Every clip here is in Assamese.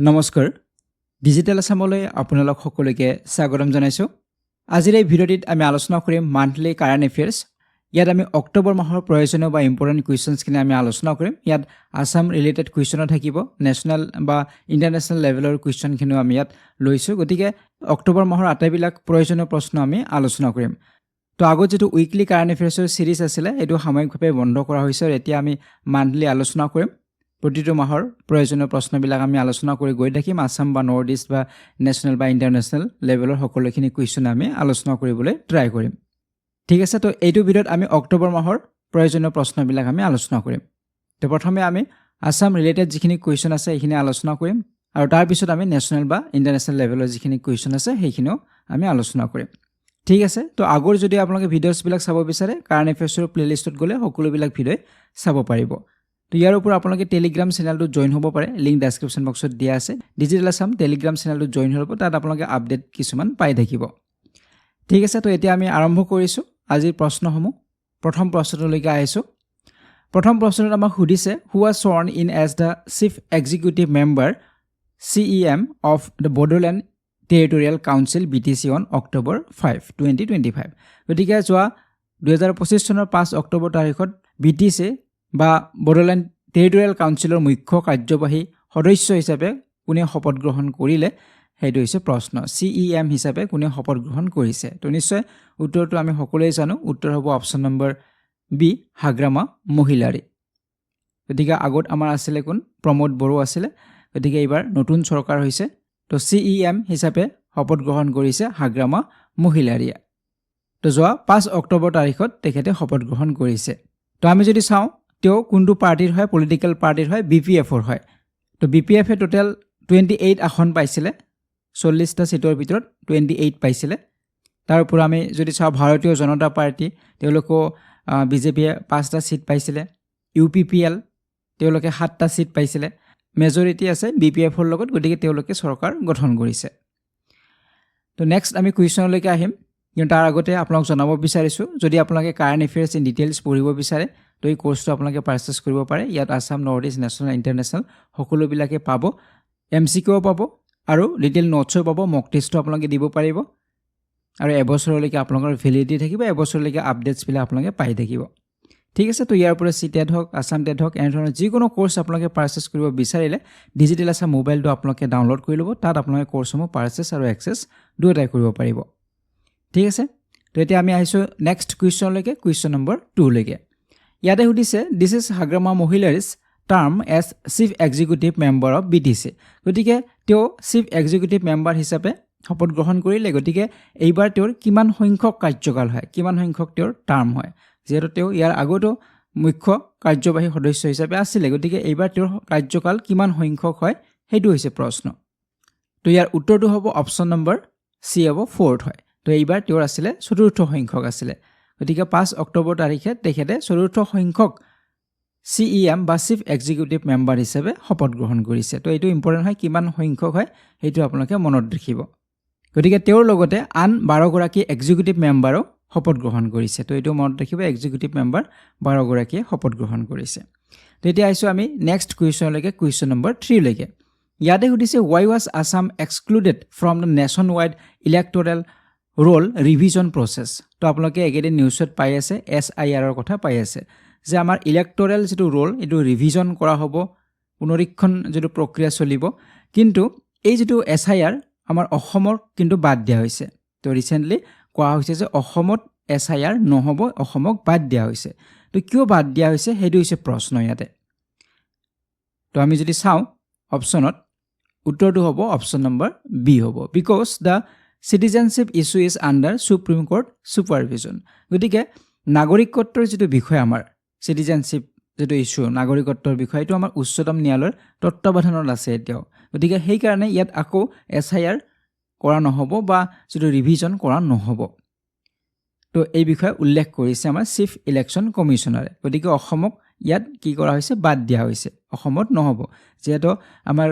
নমস্কাৰ ডিজিটেল আসামলৈ আপোনালোক সকলোকে স্বাগতম জনাইছো আজিৰ এই ভিডিঅ'টিত আমি আলোচনা কৰিম মান্থলি কাৰেণ্ট এফেয়াৰ্স ইয়াত আমি অক্টোবৰ মাহৰ প্ৰয়োজনীয় বা ইম্পৰ্টেন্ট কোৱেশ্চনছ কিনে আমি আলোচনা কৰিম ইয়াত আসাম ৰিলেটেড কোৱেশ্চন থাকিব নেশ্যনেল বা ইন্টাৰনেশ্যনেল লেভেলৰ কোৱেশ্চন কিনো আমি ইয়াত লৈছো গতিকে অক্টোবৰ মাহৰ আটাইবিলাক প্ৰয়োজনীয় প্ৰশ্ন আমি আলোচনা কৰিম তো আগত যেটো উইকলি কাৰেণ্ট এফেয়াৰ্সৰ সিৰিজ আছিল এটো সাময়িকভাৱে বন্ধ কৰা হৈছে আৰু এতিয়া আমি মান্থলি আলোচনা কৰিম প্ৰতিটো মাহৰ প্ৰয়োজনীয় প্ৰশ্নবিলাক আমি আলোচনা কৰি গৈ থাকিম আসাম বা নৰ্থ ইষ্ট বা নেশ্যনেল বা ইন্টাৰনেশ্যনেল লেভেলৰ সকলোখিনি কোৱেশ্চন আমি আলোচনা কৰিবলৈ ট্ৰাই কৰিম ঠিক আছে তো এইটো ভিডিঅ'ত আমি অক্টোবৰ মাহৰ প্ৰয়োজনীয় প্ৰশ্নবিলাক আমি আলোচনা কৰিম তো প্ৰথমে আমি আসাম ৰিলেটেড যিখিনি কোৱেশ্চন আছে এইখিনি আলোচনা কৰিম আৰু তাৰ পিছত আমি নেশ্যনেল বা ইন্টাৰনেশ্যনেল লেভেলৰ যিখিনি কোৱেশ্চন আছে সেইখিনিও আমি আলোচনা কৰিম ঠিক আছে তো আগৰ যদি আপোনালোকে ভিডিঅ'ছবিলাক চাব বিচাৰে কাৰেণ্ট এফেয়াৰ্সৰ প্লেলিষ্টত গ'লে সকলোবিলাক ভিডিঅ' চাব পাৰিব তো ইয়াৰ ওপৰত আপোনালোকে টেলিগ্ৰাম চেনেলটো জয়েন হ'ব পাৰে লিংক ডেসক্ৰিপচন বক্সত দিয়া আছে ডিজিটেল আসাম টেলিগ্ৰাম চেনেলটো জয়েন হ'ব তাত আপোনালোকে আপডেট কিছুমান পাই থাকিব ঠিক আছে তো এতিয়া আমি আৰম্ভ কৰিছো আজিৰ প্ৰশ্নসমূহ প্ৰথম প্ৰশ্নলৈকে আহিছো প্ৰথম প্ৰশ্নটো আমাক সুধিছে হু was sworn in as the chief executive member CEM of the Bodoland Territorial Council BTC on October 5 2025 গতিকে যোৱা 2025 চনৰ 5 অক্টোবৰ তাৰিখত BTC বা বড়োলেণ্ড টেৰিটৰিয়েল কাউন্সিলৰ মুখ্য কাৰ্যবাহী সদস্য হিচাপে কোনে শপত গ্ৰহণ কৰিলে হেইটো হৈছে প্ৰশ্ন CEM হিচাপে কোনে শপত গ্ৰহণ কৰিছে তো নিশ্চয় উত্তৰটো আমি সকলোৱে জানো উত্তৰ হ'ব option number B Hagrama Mohilary গতিকে আগত আমাৰ আছিল কোন প্ৰমোদ বড়ো আছিল গতিকে এইবাৰ নতুন চৰকাৰ হৈছে তো CEM হিচাপে শপত গ্ৰহণ কৰিছে হাগ্ৰামা মহিলাৰীয়ে তো যোৱা 5 অক্টোবৰ তাৰিখত তেখেতে শপত গ্ৰহণ কৰিছে তো আমি যদি চাওঁ তেও কোনটো পাৰ্টিৰ হয় পলিটিক্যাল পাৰ্টিৰ হয় BPFৰ হয় তো BPF এ টোটাল 28 আসন পাইছিলে 40টা সিটৰ ভিতৰত 28 পাইছিলে তাৰ উপৰ আমি যদি চাওঁ ভাৰতীয় জনতা পাৰ্টি তেওঁলোকো বিজেপি 5টা সিট পাইছিলে UPPL তেওঁলোকে 7টা সিট পাইছিলে মেজৰিটি আছে BPFৰ লগত গতিকে তেওঁলোকে চৰকাৰ গঠন কৰিছে তো নেক্সট আমি কুৱেশ্যনলৈকে আহিম কিন্তু তাৰ আগতে আপোনাক জনাব বিচাৰিছো যদি আপোনালোকে কাৰেণ্ট এফেয়াৰ্স ইন ডিটেইলছ পঢ়িব বিচাৰে তো এই কোৰ্সটো আপোনালোকে পাৰচেজ কৰিব পাৰে ইয়াত Assam north east national international সকলোবিলাকে পাব MCQ পাব আৰু ডিটেইল নোটছও পাব মক টেষ্টও আপোনালোকে দিব পাৰিব আৰু এবছৰলৈকে আপোনালোকৰ ভ্যালিডিটি থাকিব এবছৰলৈকে আপডেটছ বিলাক আপোনালোকে পাই থাকিব ঠিক আছে তো ইয়াৰ পৰা সিটেড হক আসাম টেড হক এনেধৰণৰ যিকোনো কোৰ্স আপোনালোকে পাৰচেজ কৰিব বিচাৰিলে ডিজিটেল আসাম মোবাইলটো আপোনালোকে ডাউনলোড কৰি ল'ব তাত আপোনালোকে কোৰ্সসমূহ পাৰচেজ আৰু এক্সেছ দুটাই কৰিব পাৰিব ঠিক আছে তো এতিয়া আমি আহিছো নেক্সট কুৱেশ্যনলৈকে কুৱেশ্যন নম্বৰ 2 লৈকে ইয়াতে সুধিছে this is Hagrama Mohilary's term as chief executive member of BTC গতিকে তেও চিফ এক্সিকিউটিভ মেম্বাৰ হিচাপে শপত গ্ৰহণ কৰিলে গতিকে এইবাৰ তেওঁৰ কিমান সংখ্যক কাৰ্যকাল হয় কিমান সংখ্যক তেওঁৰ টাৰ্ম হয় যেহেতু তেওঁ ইয়াৰ আগতো মুখ্য কাৰ্যবাহী সদস্য হিচাপে আছিল গতিকে এইবাৰ তেওঁৰ কাৰ্যকাল কিমান সংখ্যক হয় হেতু হৈছে প্ৰশ্ন তো ইয়াৰ উত্তৰটো হ'ব অপচন নম্বৰ সি হ'ব 4th হয় তো এইবাৰ তেওঁৰ আছিল চতুৰ্থ সংখ্যক আছিল গতিকে 5 অক্টোবৰ তাৰিখে তেখেতে চতুৰ্থ সংখ্যক CEM বা চিফ এক্সিকিউটিভ মেম্বাৰ হিচাপে শপত গ্ৰহণ কৰিছে তো এইটো ইম্পৰ্টেন্ট হয় কিমান সংখ্যক হয় হেতু আপোনালোকে মনত ৰাখিব গতিকে তেওঁৰ লগতে আন 12 গৰাকী এক্সিকিউটিভ মেম্বাৰো শপত গ্ৰহণ কৰিছে তো এইটো মনত ৰাখিব এক্সিকিউটিভ মেম্বাৰ 12 গৰাকীয়ে শপত গ্ৰহণ কৰিছে তো এতিয়া আইছো আমি নেক্সট কুৱেশ্যনলৈকে কুৱেশ্যন নম্বৰ 3 লৈকে ইয়াতে সুধিছে why was Assam excluded from the nationwide electoral roll revision process তো আপোনালোকে একেদিন নিউজত পাই আছে SIR ৰ কথা পাই আছে যে আমাৰ ইলেক্টৰেল যেটো ৰোল এটো ৰিভিজন কৰা হ'ব পুনৰীক্ষণ যেটো প্ৰক্ৰিয়া চলিব কিন্তু এই যেটো SIR আমাৰ অসমৰ কিন্তু বাদ দিয়া হৈছে তো ৰিসেন্টলি কোৱা হৈছে যে অসমত SIR নহব অসমক বাদ দিয়া হৈছে তো কিয় বাদ দিয়া হৈছে হেতু হৈছে প্ৰশ্ন ইয়াতে তো আমি যদি চাওঁ অপচনত উত্তৰটো হ'ব অপচন নম্বৰ বি হ'ব because the citizenship issue is under Supreme Court supervision গতিকে নাগৰিকত্বৰ যেটো বিষয় আমাৰ citizenship যেটো ইস্যু নাগৰিকত্বৰ বিষয় এটো আমাৰ উচ্চতম ন্যায়ালয়ৰ তত্ত্বাৱধানত আছে এতিয়াও গতিকে সেই কাৰণে ইয়াত আকৌ SIR কৰা নহব বা যেটো ৰিভিজন কৰা নহব তো এই বিষয় উল্লেখ কৰিছে আমাৰ চিফ ইলেকশন কমিশনাৰে গতিকে অসমক ইয়াত কি কৰা হৈছে বাদ দিয়া হৈছে অসমত নহব যেটো আমাৰ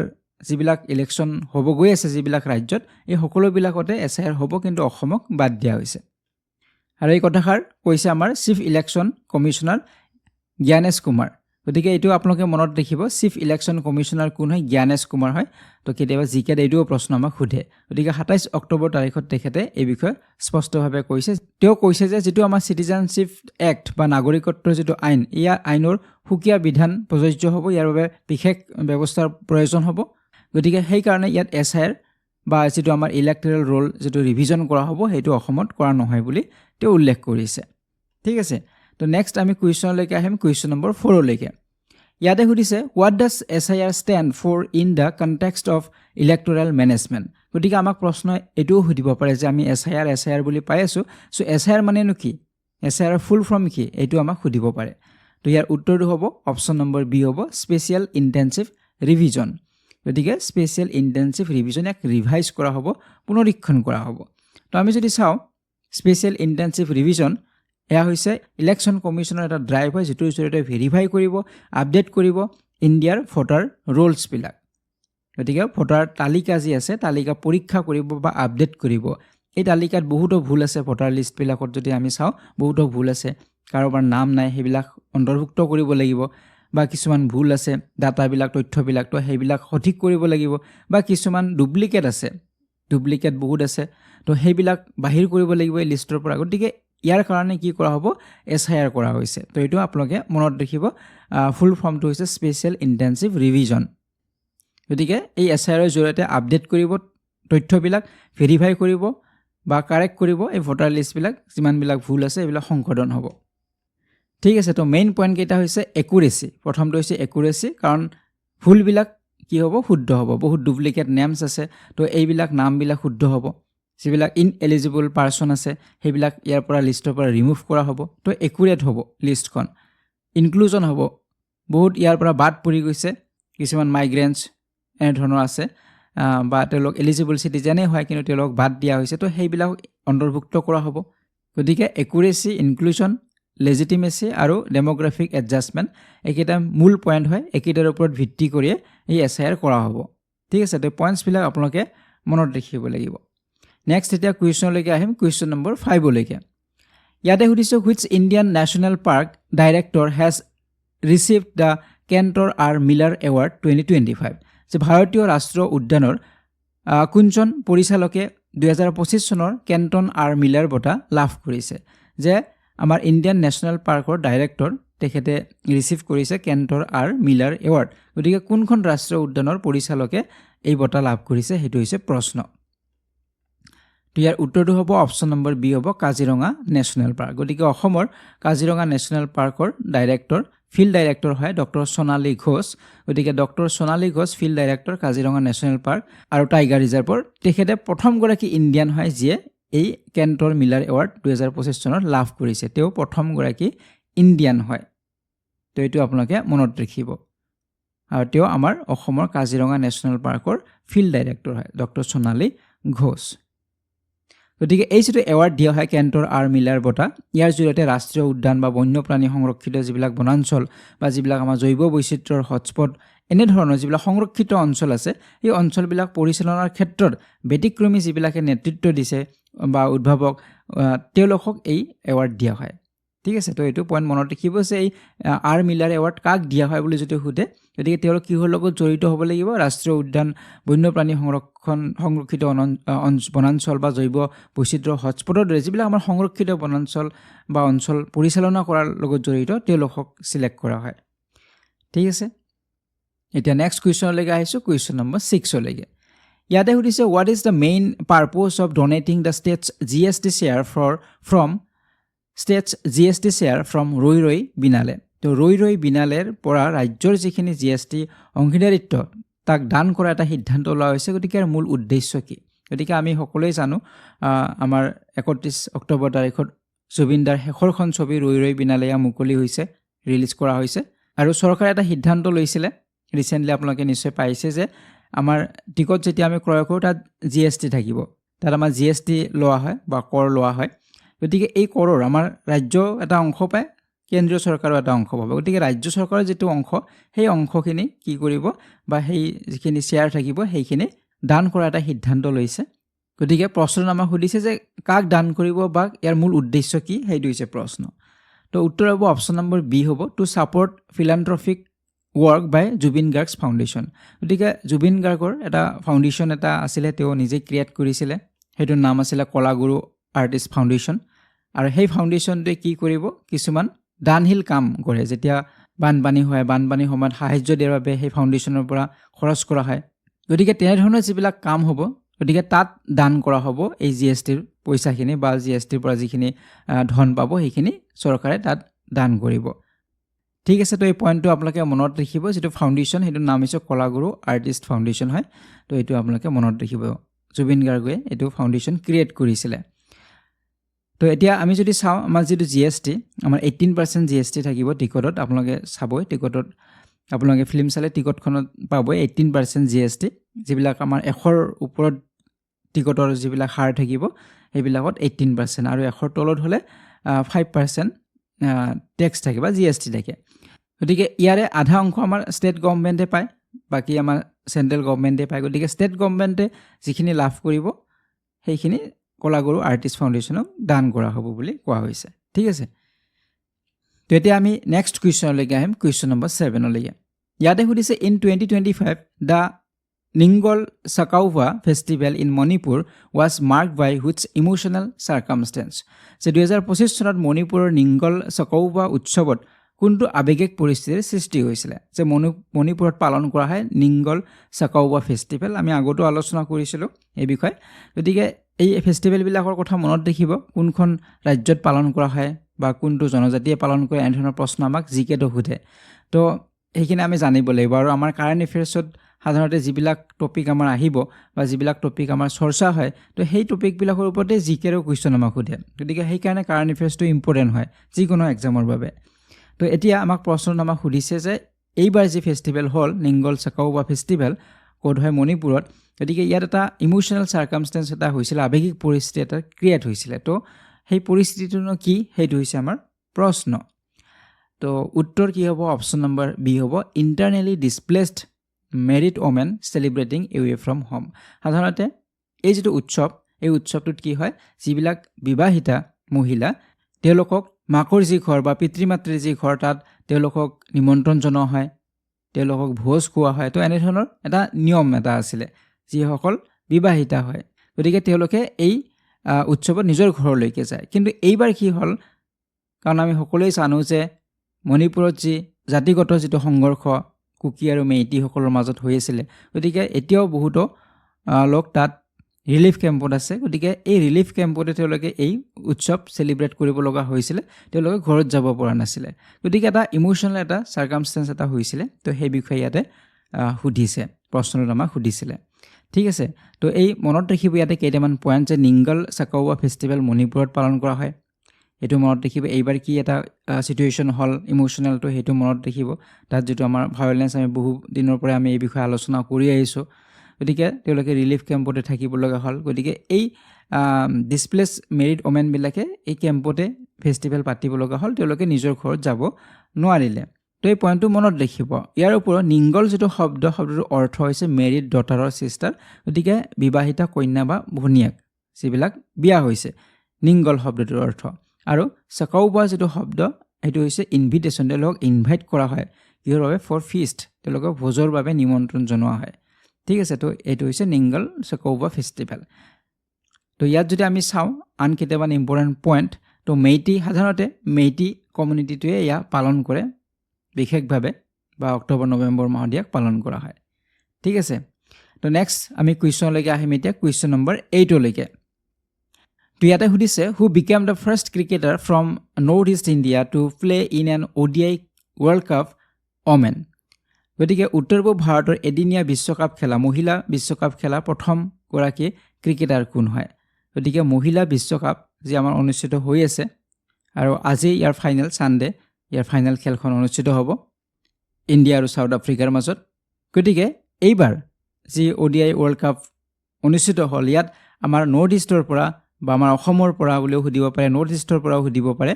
যিবিলাক ইলেকশন হ'ব গৈ আছে যিবিলাক ৰাজ্যত এই সকলো বিলাকতে SIR হ'ব কিন্তু অসমক বাদ দিয়া হৈছে আৰু এই কথাষাৰ কৈছে আমাৰ chief election commissioner Gyanesh Kumar গতিকে এইটো আপোনালোকে মনত ৰাখিব চিফ ইলেকশ্যন কমিশ্যনাৰ কোন হয় জ্ঞানেশ কুমাৰ হয় তো কেতিয়াবা জিকেত এইটোও প্ৰশ্ন আমাক সোধে গতিকে 27 অক্টোবৰ তাৰিখত তেখেতে এই বিষয়ে স্পষ্টভাৱে কৈছে তেওঁ কৈছে যে যেটো আমাৰ সিটিজেনশিপ এক্ট বা নাগৰিকত্বৰ যেটো আইন ইয়াৰ আইনৰ সুকীয়া বিধান প্ৰযোজ্য হ'ব ইয়াৰ বাবে বিশেষ ব্যৱস্থাৰ প্ৰয়োজন হ'ব গতিকে সেই কাৰণে ইয়াত এছআইআৰ বা যেটো আমাৰ ইলেক্টৰেল ৰোল যেটো ৰিভিজন কৰা হ'ব সেইটো অসমত কৰা নহয় বুলি তেওঁ উল্লেখ কৰিছে ঠিক আছে তো নেক্সট আমি কুৱেশ্যনলৈকে আহিম কুৱেশ্যন নম্বৰ 4 লৈকে ইয়াতে সুধিছে what does SIR stand for in the context of electoral management গতিকে আমাক প্ৰশ্ন এটোও সুধিব পাৰে যে আমি SIR বুলি পাই আছো সো SIR মানেনো কি SIR ফুল ফৰ্ম কি এটো আমাক সুধিব পাৰে তো ইয়াৰ উত্তৰটো হ'ব অপচন নম্বৰ বি হ'ব স্পেশাল ইন্টেনসিভ ৰিভিজন গতিকে স্পেশাল ইন্টেনসিভ ৰিভিজন এক ৰিভাইজ কৰা হ'ব পুনৰীক্ষণ কৰা হ'ব তো আমি যদি চাও স্পেশাল ইন্টেনসিভ ৰিভিজন এয়া হৈছে ইলেকশ্যন কমিশ্যনৰ এটা ড্ৰাইভ হয় যেটো জৰিয়তে ভেৰিফাই কৰিব আপডেট কৰিব ইণ্ডিয়াৰ ভোটাৰ ৰোলছ বিলাক গতিকে ভোটাৰ তালিকা যি আছে তালিকা পৰীক্ষা কৰিব বা আপডেট কৰিব এই তালিকাত বহুতো ভুল আছে ভোটাৰ লিষ্ট বিলাকত যদি আমি চাও বহুতো ভুল আছে কাৰোবাৰ নাম নাই হেবিলাক অন্তৰ্ভুক্ত কৰিব লাগিব বা কিছুমান ভুল আছে ডাটাবিলাক তথ্যবিলাক তো হেবিলাক সঠিক কৰিব লাগিব বা কিছুমান ডুপ্লিকেট আছে ডুপ্লিকেট বহুত আছে তো হেবিলাক বাহিৰ কৰিব লাগিব এই লিষ্টৰ পৰা গতিকে ইয়াৰ কাৰণে কি কৰা হ'ব এছআইআৰ কৰা হৈছে তো এটো আপোনালোকে মনত ৰাখিব ফুল ফৰ্মটো হৈছে স্পেশাল ইন্টেনসিভ ৰিভিজন গতিকে এই এছআইআৰৰ জৰিয়তে আপডেট কৰিব তথ্যবিলাক ভেৰিফাই কৰিব বা কাৰেক্ট কৰিব এই ভোটাৰ লিষ্টবিলাক যিমানবিলাক ভুল আছে এইবিলাক সংশোধন হ'ব ঠিক আছে তো মেইন পইণ্ট কেইটা হৈছে একুৰেসি প্ৰথমটো হৈছে একুৰেসি কাৰণ ভুলবিলাক কি হ'ব শুদ্ধ হ'ব বহুত ডুপ্লিকেট নেমছ আছে তো এইবিলাক নামবিলাক শুদ্ধ হ'ব যিবিলাক ইনএলিজিবল পাৰসন আছে হেবিলাক ইয়াৰ পৰা লিষ্টৰ পৰা ৰিমুভ কৰা হ'ব তো একুৰেট হ'ব লিষ্টখন ইনক্লুজন হ'ব বহুত ইয়াৰ পৰা বাদ পৰি গৈছে কিছুমান মাইগ্ৰেন্টছ এনে ধৰণৰ আছে বা তেওঁলোক এলিজিবল সিটিজেনে হয় কিন্তু তেওঁলোক বাদ দিয়া হৈছে তো হেবিলাক অন্তৰ্ভুক্ত কৰা হ'ব গতিকে একুৰেসি ইনক্লুজন লেজিটিমেসি আৰু ডেমোগ্ৰাফিক এডজাষ্টমেন্ট একেটা মূল পইণ্ট হয় একেটাৰ ওপৰত ভিত্তি কৰি এই এছআইআৰ কৰা হ'ব ঠিক আছে তো পইণ্টছ বিলাক আপোনালোকে মনত ৰাখিব লাগিব নেক্সট এটা কুৱেশ্যনলৈকে আহিম কুৱেশ্যন নম্বৰ 5 লৈকে ইয়াতে সুধিছো which Indian National Park Director has received the Cantor R. Miller Award 2025 যে ভাৰতীয় ৰাষ্ট্ৰীয় উদ্যানৰ কোনজন পৰিচালকে 2025 চনৰ কেন্টন আৰ মিলাৰ বঁটা লাভ কৰিছে যে আমাৰ ইণ্ডিয়ান নেশ্যনেল পাৰ্কৰ ডাইৰেক্টৰ তেখেতে ৰিসিভ কৰিছে কেন্টৰ আৰ মিলাৰ এৱাৰ্ড গতিকে কোনখন ৰাষ্ট্ৰীয় উদ্যানৰ পৰিচালকে এই বঁটা লাভ কৰিছে হেতু হৈছে প্ৰশ্ন তো ইয়াৰ উত্তৰটো হ'ব অপচন নম্বৰ বি হ'ব কাজিৰঙা নেশ্যনেল পাৰ্ক গতিকে অসমৰ কাজিৰঙা নেশ্যনেল পাৰ্কৰ ডাইৰেক্টৰ ফিল্ড ডাইৰেক্টৰ হয় ডক্টৰ সোণালী ঘোষ গতিকে doctor Sonali Ghosh field director Kaziranga national park আৰু টাইগাৰ ৰিজাৰ্ভৰ তেখেতে প্ৰথম গৰাকী ইণ্ডিয়ান হয় যিয়ে এই কেন্টৰ মিলাৰ এৱাৰ্ড 2025 চনত লাভ কৰিছে তেওঁ প্ৰথম গৰাকী ইণ্ডিয়ান হয় তো এটো আপোনালোকে মনত ৰাখিব আৰু তেওঁ আমাৰ অসমৰ কাজিৰঙা নেশ্যনেল পাৰ্কৰ ফিল্ড ডাইৰেক্টৰ হয় ডক্টৰ সোণালী ঘোষ গতিকে এই যেটো এৱাৰ্ড দিয়া হয় কেন্টৰ আৰ মিলাৰ বঁটা ইয়াৰ জৰিয়তে ৰাষ্ট্ৰীয় উদ্যান বা বন্যপ্ৰাণী সংৰক্ষিত যিবিলাক বনাঞ্চল বা যিবিলাক আমাৰ জৈৱ বৈচিত্ৰ্যৰ হটস্পট এনে ধৰণৰ যিবিলাক সংৰক্ষিত অঞ্চল আছে এই অঞ্চলবিলাক পৰিচালনাৰ ক্ষেত্ৰত ব্যতিক্ৰমী যিবিলাকে নেতৃত্ব দিছে বা উদ্ভাৱক তেওঁলোকক এই এৱাৰ্ড দিয়া হয় ঠিক আছে তো এটো পইণ্ট মনত ৰাখিব যে এই আৰ মিলাৰ এৱাৰ্ড কাক দিয়া হয় বুলি যদি সুধে গতিকে তেওঁলোক কিহৰ লগত জড়িত হ'ব লাগিব ৰাষ্ট্ৰীয় উদ্যান বন্যপ্ৰাণী সংৰক্ষিত বনাঞ্চল বা জৈৱ বৈচিত্ৰ্য হটস্পটৰ দৰে যিবিলাক আমাৰ সংৰক্ষিত বনাঞ্চল বা অঞ্চল পৰিচালনা কৰাৰ লগত জড়িত তেওঁলোকক সিলেক্ট কৰা হয় ঠিক আছে এতিয়া নেক্সট কুৱেশ্যনলৈকে আহিছো কুৱেশ্যন নম্বৰ 6 লৈকে ইয়াতে সুধিছে what is the main purpose of donating the state's GST share from Roi Roi Binale তো Roi Roi বিনালেৰ পৰা ৰাজ্যৰ যিখিনি GST অংশীদাৰিত্ব তাক দান কৰা এটা সিদ্ধান্ত লোৱা হৈছে গতিকে ইয়াৰ মূল উদ্দেশ্য কি গতিকে আমি সকলোৱে জানো আমাৰ 31 অক্টোবৰ তাৰিখত জুবিনদাৰ শেষৰখন ছবি Roi Roi Binale মুকলি হৈছে ৰিলিজ কৰা হৈছে আৰু চৰকাৰে এটা সিদ্ধান্ত লৈছিলে ৰিসেন্টলি আপোনালোকে নিশ্চয় পাইছে যে আমাৰ টিকট যেতিয়া আমি ক্ৰয় কৰোঁ তাত GST থাকিব তাত আমাৰ GST লোৱা হয় বা কৰ লোৱা হয় গতিকে এই কৰৰ আমাৰ ৰাজ্য এটা অংশ পায় কেন্দ্ৰীয় চৰকাৰৰ এটা অংশ পাব গতিকে ৰাজ্য চৰকাৰৰ যেটো অংশ সেই অংশখিনি কি কৰিব বা সেই যিখিনি শেয়াৰ থাকিব সেইখিনি দান কৰা এটা সিদ্ধান্ত লৈছে গতিকে প্ৰশ্ন আমাক সুধিছে যে কাক দান কৰিব বা ইয়াৰ মূল উদ্দেশ্য কি সেইটো হৈছে প্ৰশ্ন তো উত্তৰ হ'ব অপশ্যন নম্বৰ বি হ'ব টু ছাপৰ্ট ফিলান্থ্ৰপিক ৱৰ্ক বাই জুবিন গাৰ্গছ ফাউণ্ডেশ্যন। গতিকে জুবিন গাৰ্গৰ এটা ফাউণ্ডেশ্যন এটা আছিলে, তেওঁ নিজে ক্ৰিয়েট কৰিছিলে, সেইটোৰ নাম আছিলে কলাগুৰু আৰ্টিষ্ট ফাউণ্ডেশ্যন। আৰু সেই ফাউণ্ডেশ্যনটোৱে কি কৰিব, কিছুমান দানশীল কাম কৰে। যেতিয়া বানপানী হয়, বানপানীৰ সময়ত সাহায্য দিয়াৰ বাবে সেই ফাউণ্ডেশ্যনৰ পৰা খৰচ কৰা হয়। গতিকে তেনেধৰণৰ যিবিলাক কাম হ'ব, গতিকে তাত দান কৰা হ'ব এই GSTৰ পইচাখিনি, বা GSTৰ পৰা যিখিনি ধন পাব সেইখিনি চৰকাৰে তাত দান কৰিব। ঠিক আছে, তো এই পইণ্টটো আপোনালোকে মনত ৰাখিব। যিটো ফাউণ্ডেশ্যন সেইটোৰ নাম হৈছে কলাগুৰু আৰ্টিষ্ট ফাউণ্ডেশ্যন হয়। তো এইটো আপোনালোকে মনত ৰাখিব, জুবিন গাৰ্গে এইটো ফাউণ্ডেশ্যন ক্ৰিয়েট কৰিছিলে। তো এতিয়া আমি যদি চাওঁ, আমাৰ যিটো GST, আমাৰ 18% GST থাকিব টিকটত। আপোনালোকে চাবই, টিকটত আপোনালোকে ফিল্ম চালে টিকটখনত পাবই 18% GST। যিবিলাক আমাৰ 100ৰ ওপৰত টিকটৰ যিবিলাক হাৰ থাকিব সেইবিলাকত 18%, আৰু 100ৰ তলত হ'লে 5% টেক্স থাকে বা GST থাকে। গতিকে ইয়াৰে আধা অংশ আমাৰ ষ্টেট গভৰ্ণমেণ্টে পায়, বাকী আমাৰ চেণ্ট্ৰেল গভৰ্ণমেণ্টে পায়। গতিকে ষ্টেট গভৰ্ণমেণ্টে যিখিনি লাভ কৰিব সেইখিনি কলাগুৰু আৰ্টিষ্ট ফাউণ্ডেশ্যনক দান কৰা হ'ব বুলি কোৱা হৈছে। ঠিক আছে, তো এতিয়া আমি নেক্সট কুৱেশ্যনলৈকে আহিম, কুৱেশ্যন নম্বৰ 7লৈকে। ইয়াতে সুধিছে, in 2025 the Ningol Chakouba festival in Manipur was marked by which emotional circumstance. যে 2025 চনত মণিপুৰৰ নিংগল চাকাউভা উৎসৱত কোনটো আৱেগিক পৰিস্থিতিৰ সৃষ্টি হৈছিলে। যে মণিপুৰত পালন কৰা হয় নিংগল চাকাউভা ফেষ্টিভেল। আমি আগতো আলোচনা কৰিছিলোঁ এই বিষয়ে। গতিকে এই ফেষ্টিভেলবিলাকৰ কথা মনত ৰাখিব, কোনখন ৰাজ্যত পালন কৰা হয় বা কোনটো জনজাতিয়ে পালন কৰে, এনেধৰণৰ প্ৰশ্ন আমাক জিকেটো সোধে। তো সেইখিনি আমি জানিব লাগিব। আৰু আমাৰ কাৰেণ্ট এফেয়াৰ্ছত সাধাৰণতে যিবিলাক টপিক আমাৰ আহিব বা যিবিলাক টপিক আমাৰ চৰ্চা হয়, তো সেই টপিকবিলাকৰ ওপৰতে জিকেৰো কুৱেশ্যন আমাক সোধে। গতিকে সেইকাৰণে কাৰেণ্ট এফেয়াৰ্ছটো ইম্পৰ্টেণ্ট হয় যিকোনো এক্সামৰ বাবে। তো এতিয়া আমাক প্ৰশ্নত আমাক সুধিছে যে এইবাৰ যি ফেষ্টিভেল হ'ল নিংগল চাকাউভা ফেষ্টিভেল, ক'ত হয়, মণিপুৰত। গতিকে ইয়াত এটা ইম'শ্যনেল চাৰ্কামষ্টেঞ্চ এটা হৈছিলে, আৱেগিক পৰিস্থিতি এটা ক্ৰিয়েট হৈছিলে। তো সেই পৰিস্থিতিটোনো কি, সেইটো হৈছে আমাৰ প্ৰশ্ন। তো উত্তৰ কি হ'ব, অপশ্যন নম্বৰ বি হ'ব internally displaced married women celebrating away from home. সাধাৰণতে এই যিটো উৎসৱ, এই উৎসৱটোত কি হয়, যিবিলাক বিবাহিতা মহিলা, তেওঁলোকক মাকৰ যি ঘৰ বা পিতৃ মাতৃৰ যি ঘৰ, তাত তেওঁলোকক নিমন্ত্ৰণ জনোৱা হয়, তেওঁলোকক ভোজ খোৱা হয়। তো এনেধৰণৰ এটা নিয়ম এটা আছিলে, যিসকল বিবাহিতা হয়। গতিকে তেওঁলোকে এই উৎসৱত নিজৰ ঘৰলৈকে যায়। কিন্তু এইবাৰ কি হ'ল, কাৰণ আমি সকলোৱে জানো যে মণিপুৰত যি জাতিগত যিটো সংঘৰ্ষ কুকি আৰু মেইটিসকলৰ মাজত হৈ আছিলে, গতিকে এতিয়াও বহুতো লোক তাত ৰিলিফ কেম্পত আছে। গতিকে এই ৰিলিফ কেম্পতে তেওঁলোকে এই উৎসৱ চেলিব্ৰেট কৰিব লগা হৈছিলে, তেওঁলোকে ঘৰত যাব পৰা নাছিলে। গতিকে এটা ইম'শ্যনেল এটা চাৰ্কামষ্টেঞ্চ এটা হৈছিলে। তো সেই বিষয়ে ইয়াতে সুধিছে, প্ৰশ্নটোত আমাক সুধিছিলে। ঠিক আছে, তো এই মনত ৰাখিব ইয়াতে কেইটামান পইণ্ট, যে নিংগল চাকাউভা ফেষ্টিভেল মণিপুৰত পালন কৰা হয়, এইটো মনত ৰাখিব। এইবাৰ কি এটা ছিটুৱেশ্যন হ'ল ইম'শ্যনেলটো, সেইটো মনত ৰাখিব। তাত যিটো আমাৰ ভায়লেঞ্চ, আমি বহু দিনৰ পৰা আমি এই বিষয়ে আলোচনা কৰি আহিছোঁ। গতিকে তেওঁলোকে ৰিলিফ কেম্পতে থাকিব লগা হ'ল। গতিকে এই ডিছপ্লেছ মেৰিড ওমেনবিলাকে এই কেম্পতে ফেষ্টিভেল পাতিব লগা হ'ল, তেওঁলোকে নিজৰ ঘৰত যাব নোৱাৰিলে। তো এই পইণ্টটো মনত ৰাখিব। ইয়াৰ ওপৰত নিংগল যিটো শব্দটোৰ অৰ্থ হৈছে মেৰিড ডটাৰৰ ছিষ্টাৰ। গতিকে বিবাহিতা কন্যা বা ভনীয়েক যিবিলাক বিয়া হৈছে, নিংগল শব্দটোৰ অৰ্থ। আৰু চাকাউভা যিটো শব্দ, সেইটো হৈছে ইনভিটেশ্যন, তেওঁলোকক ইনভাইট কৰা হয় কিহৰ বাবে, ফৰ ফিষ্ট, তেওঁলোকক ভোজৰ বাবে নিমন্ত্ৰণ জনোৱা হয়। ঠিক আছে, তো এইটো হৈছে নিংগল চাকাউভা ফেষ্টিভেল। তো ইয়াত যদি আমি চাওঁ আন কেইটামান ইম্পৰ্টেণ্ট পইণ্ট, তো মেইটি, সাধাৰণতে মেইটি কমিউনিটিটোৱে ইয়াক পালন কৰে বিশেষভাৱে, বা অক্টোবৰ নৱেম্বৰ মাহত ইয়াক পালন কৰা হয়। ঠিক আছে, তো নেক্সট আমি কুৱেশ্যনলৈকে আহিম এতিয়া, কুৱেশ্যন নম্বৰ 8লৈকে। তো ইয়াতে সুধিছে, who became the first cricketer from north east India to play in an ODI world cup women. গতিকে উত্তৰ পূব ভাৰতৰ এদিনীয়া বিশ্বকাপ খেলা, মহিলা বিশ্বকাপ খেলা প্ৰথমগৰাকী ক্ৰিকেটাৰ কোন হয়। গতিকে মহিলা বিশ্বকাপ যি আমাৰ অনুষ্ঠিত হৈ আছে, আৰু আজি year final, Sunday year final খেলখন অনুষ্ঠিত হ'ব ইণ্ডিয়া আৰু ছাউথ আফ্ৰিকাৰ মাজত। গতিকে এইবাৰ যি ODI ৱৰ্ল্ড কাপ অনুষ্ঠিত হ'ল, ইয়াত আমাৰ নৰ্থ ইষ্টৰ পৰা বা আমাৰ অসমৰ পৰা বুলিও সুধিব পাৰে, নৰ্থ ইষ্টৰ পৰাও সুধিব পাৰে।